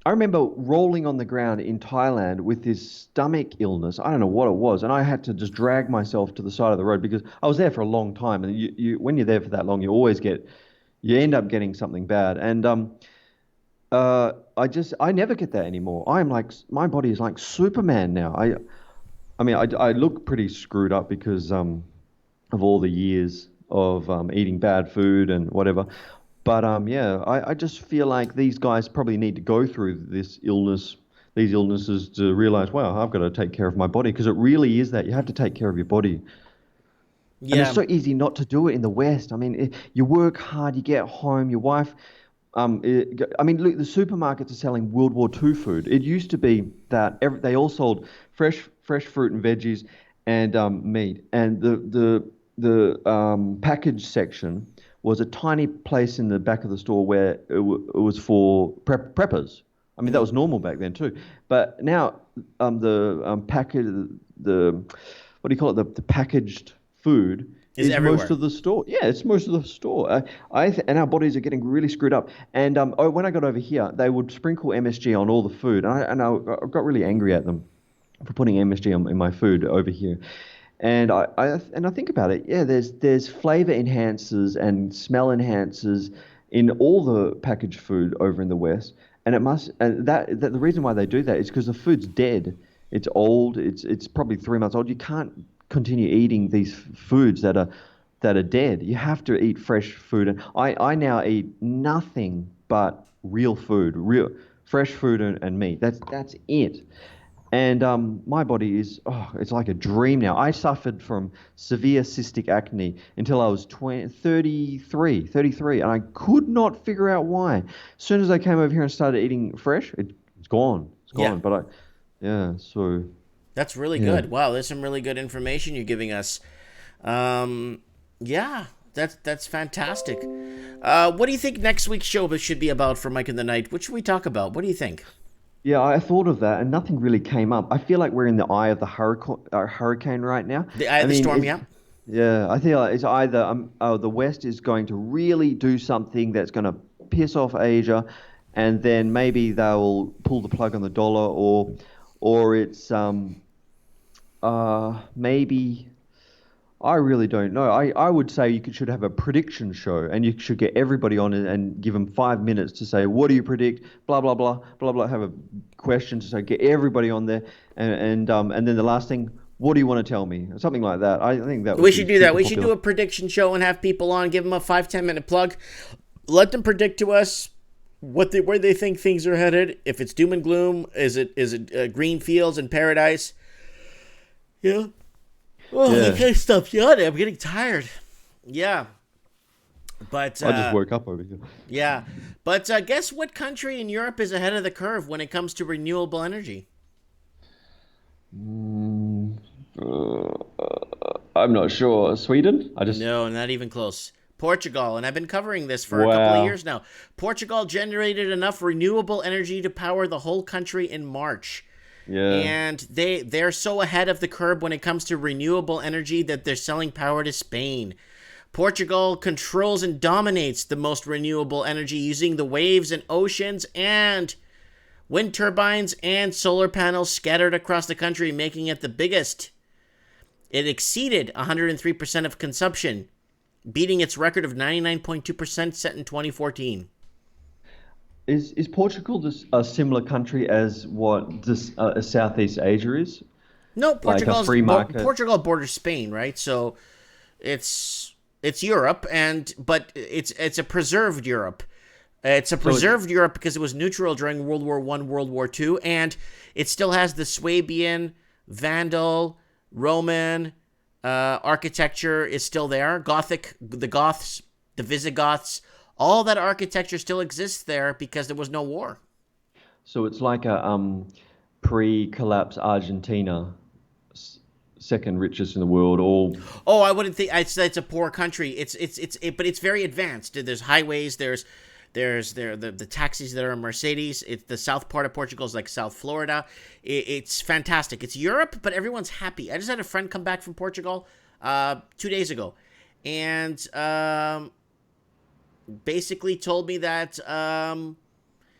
I remember rolling on the ground in Thailand with this stomach illness. I don't know what it was, and I had to just drag myself to the side of the road because I was there for a long time, and when you're there for that long, you end up getting something bad. And I never get that anymore. I'm like, my body is like Superman now. I look pretty screwed up because of all the years of eating bad food and whatever. But yeah, I just feel like these guys probably need to go through these illnesses to realize, wow, I've got to take care of my body, because it really is that you have to take care of your body. And it's Yeah. so easy not to do it in the West. I mean, you work hard, you get home, your wife. Look, the supermarkets are selling World War II food. It used to be that they all sold fresh fruit and veggies and meat, and the package section was a tiny place in the back of the store where it was for preppers. I mean, that was normal back then too. But now package the what do you call it? The packaged food Is is everywhere. most of the store. Yeah, it's most of the store. And our bodies are getting really screwed up. And when I got over here, they would sprinkle MSG on all the food, and I got really angry at them for putting MSG in my food over here. And I think about it. Yeah, there's flavor enhancers and smell enhancers in all the packaged food over in the West, and that the reason why they do that is because the food's dead. It's old. It's probably 3 months old. You can't continue eating these foods that are dead. You have to eat fresh food. And I now eat nothing but real food, real fresh food and meat. That's it. And my body it's like a dream now. I suffered from severe cystic acne until I was 33, and I could not figure out why. As soon as I came over here and started eating fresh, it's gone. It's gone. Yeah. So That's really yeah. good. Wow, there's some really good information you're giving us. Yeah, that's fantastic. What do you think next week's show should be about for Mike in the Night? What should we talk about? What do you think? Yeah, I thought of that, and nothing really came up. I feel like we're in the eye of the hurricane right now. The eye of the storm, yeah. Yeah, I think it's either the West is going to really do something that's going to piss off Asia, and then maybe they'll pull the plug on the dollar, or it's maybe I really don't know. I would say should have a prediction show, and you should get everybody on and give them 5 minutes to say, what do you predict? Blah blah blah blah blah. Have a question to say, get everybody on there, and then the last thing, what do you want to tell me? Something like that. I think that would We be should do that. super We should do popular. a prediction show and have people on, give them a 5-10 minute plug. Let them predict to us where they think things are headed. If it's doom and gloom, is it green fields and paradise? Yeah. Oh, Yeah. I can't stop yawning. I'm getting tired. Yeah. But I just woke up over here. yeah. But guess what country in Europe is ahead of the curve when it comes to renewable energy? I'm not sure. Sweden? No, not even close. Portugal, and I've been covering this for a couple of Wow. years now. Portugal generated enough renewable energy to power the whole country in March. Yeah. And they're so ahead of the curve when it comes to renewable energy that they're selling power to Spain. Portugal controls and dominates the most renewable energy using the waves and oceans and wind turbines and solar panels scattered across the country, making it the biggest. It exceeded 103% of consumption, beating its record of 99.2% set in 2014. Is Portugal just a similar country as what this Southeast Asia is? No, Like a free market? Portugal borders Spain, right? So it's Europe, but it's a preserved Europe. It's a preserved Europe because it was neutral during World War I, World War II, and it still has the Swabian, Vandal, Roman architecture is still there. Gothic, the Goths, the Visigoths, all that architecture still exists there because there was no war. So it's like a pre-collapse Argentina, second richest in the world. All Oh, I wouldn't think it's a poor country. But it's very advanced. There's highways. There's the taxis that are Mercedes. It's the south part of Portugal is like South Florida. It's fantastic. It's Europe, but everyone's happy. I just had a friend come back from Portugal 2 days ago, and basically told me that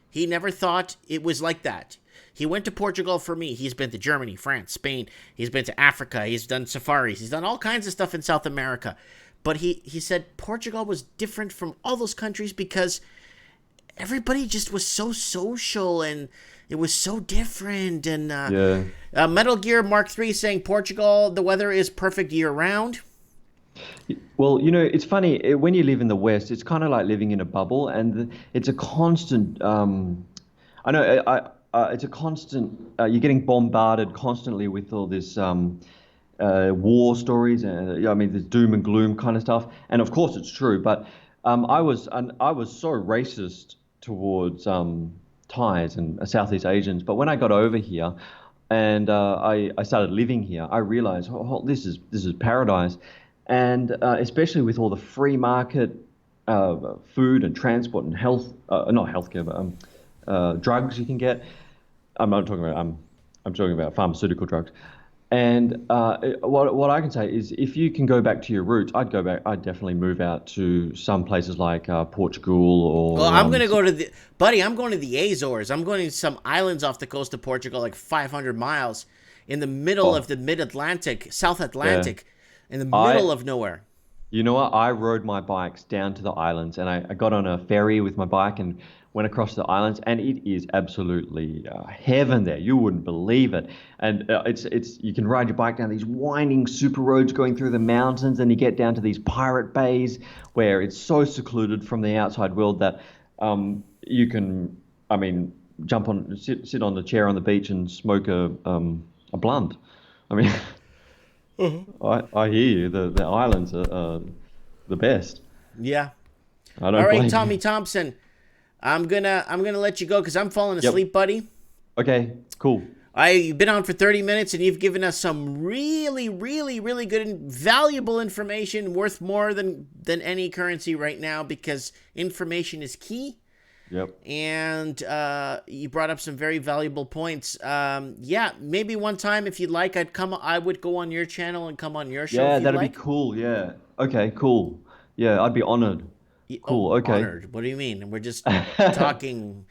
he never thought it was like that. He went to Portugal for me. He's been to Germany, France, Spain. He's been to Africa. He's done safaris. He's done all kinds of stuff in South America. But he said Portugal was different from all those countries because everybody just was so social and it was so different. And Metal Gear Mark III saying Portugal, the weather is perfect year-round. Well, you know, it's funny when you live in the West. It's kind of like living in a bubble, and it's a constant. I know it's a constant. You're getting bombarded constantly with all this war stories, and I mean, there's doom and gloom kind of stuff. And of course, it's true. But I was so racist towards Thais and Southeast Asians. But when I got over here, and I started living here, I realized, this is paradise. And especially with all the free market food and transport and health, not healthcare, but drugs you can get. I'm talking about pharmaceutical drugs. And what I can say is, if you can go back to your roots, I'd definitely move out to some places like Portugal or. Well, I'm gonna go to I'm going to the Azores. I'm going to some islands off the coast of Portugal, like 500 miles in the middle of the mid-Atlantic, South Atlantic. In the middle of nowhere. You know what? I rode my bikes down to the islands, and I got on a ferry with my bike and went across the islands, and it is absolutely heaven there. You wouldn't believe it. And it's you can ride your bike down these winding super roads going through the mountains, and you get down to these pirate bays where it's so secluded from the outside world that you can, sit on the chair on the beach and smoke a blunt. I mean. I hear you. The islands are the best. Yeah. I don't All right, blame Tommy you. Thompson. I'm gonna let you go because I'm falling asleep, buddy. Okay, cool. You've been on for 30 minutes and you've given us some really, really, really good and valuable information, worth more than any currency right now because information is key. Yep. And you brought up some very valuable points. Maybe one time if you'd like, I would go on your channel and come on your show. Yeah, if that'd you'd be cool. Yeah. Okay, cool. Yeah, I'd be honored. Cool. Okay. Honored. What do you mean? We're just talking.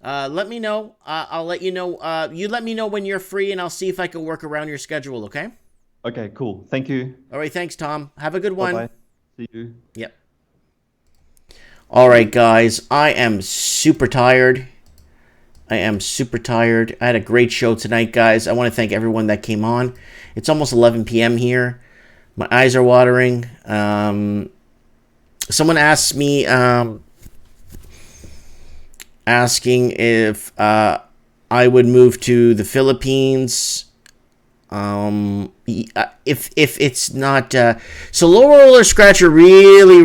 Let me know. I'll let you know. You let me know when you're free, and I'll see if I can work around your schedule, okay? Okay, cool. Thank you. All right, thanks, Tom. Have a good one. Bye-bye. See you. Yep. All right, guys. I am super tired. I had a great show tonight, guys. I want to thank everyone that came on. It's almost 11 p.m. here. My eyes are watering. Someone asked me, asking if I would move to the Philippines. If it's not, so Lower Roller Scratcher really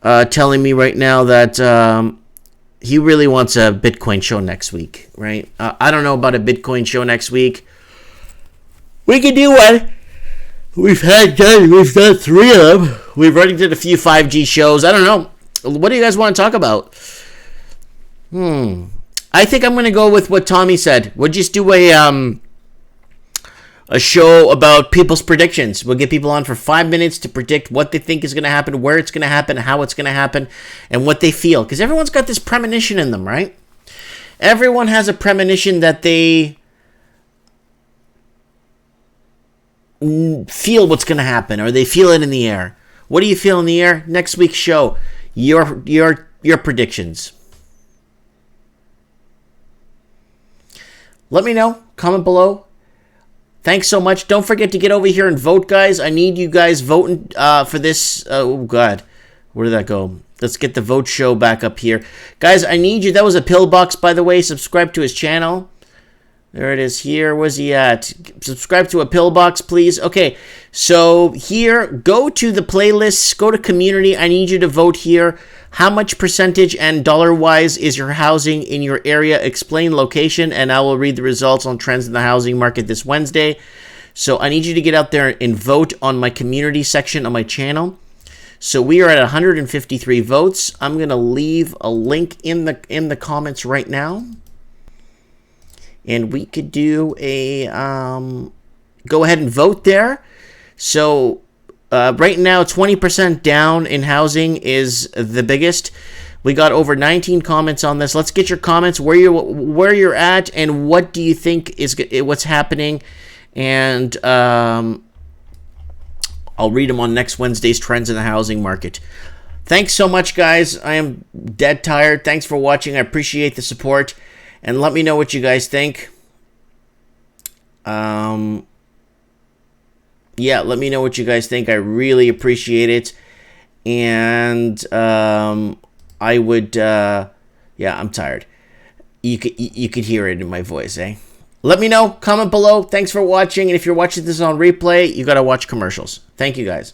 telling me right now that he really wants a Bitcoin show next week, right? I don't know about a Bitcoin show next week. We could do one. We've done 3 of them. We've already did a few 5G shows. I don't know. What do you guys want to talk about? I think I'm going to go with what Tommy said. We'll just do a show about people's predictions. We'll get people on for 5 minutes to predict what they think is going to happen, where it's going to happen, how it's going to happen, and what they feel. Because everyone's got this premonition in them, right? Everyone has a premonition that they feel what's going to happen, or they feel it in the air. What do you feel in the air? Next week's show, your predictions. Let me know. Comment below. Thanks so much. Don't forget to get over here and vote, guys. I need you guys voting for this. Oh, God. Where did that go? Let's get the vote show back up here. Guys, I need you. That was a Pillbox, by the way. Subscribe to his channel. There it is here. Where's he at? Subscribe to a Pillbox, please. Okay, so here, go to the playlists. Go to community. I need you to vote here. How much percentage and dollar-wise is your housing in your area? Explain location, and I will read the results on trends in the housing market this Wednesday. So I need you to get out there and vote on my community section on my channel. So we are at 153 votes. I'm going to leave a link in the comments right now. And we could do a, go ahead and vote there. So right now, 20% down in housing is the biggest. We got over 19 comments on this. Let's get your comments, where you're at, and what do you think is what's happening. And I'll read them on next Wednesday's Trends in the Housing Market. Thanks so much, guys. I am dead tired. Thanks for watching. I appreciate the support. And let me know what you guys think. Yeah, let me know what you guys think. I really appreciate it. And I would, yeah, I'm tired. You could hear it in my voice, eh? Let me know. Comment below. Thanks for watching. And if you're watching this on replay, you got to watch commercials. Thank you, guys.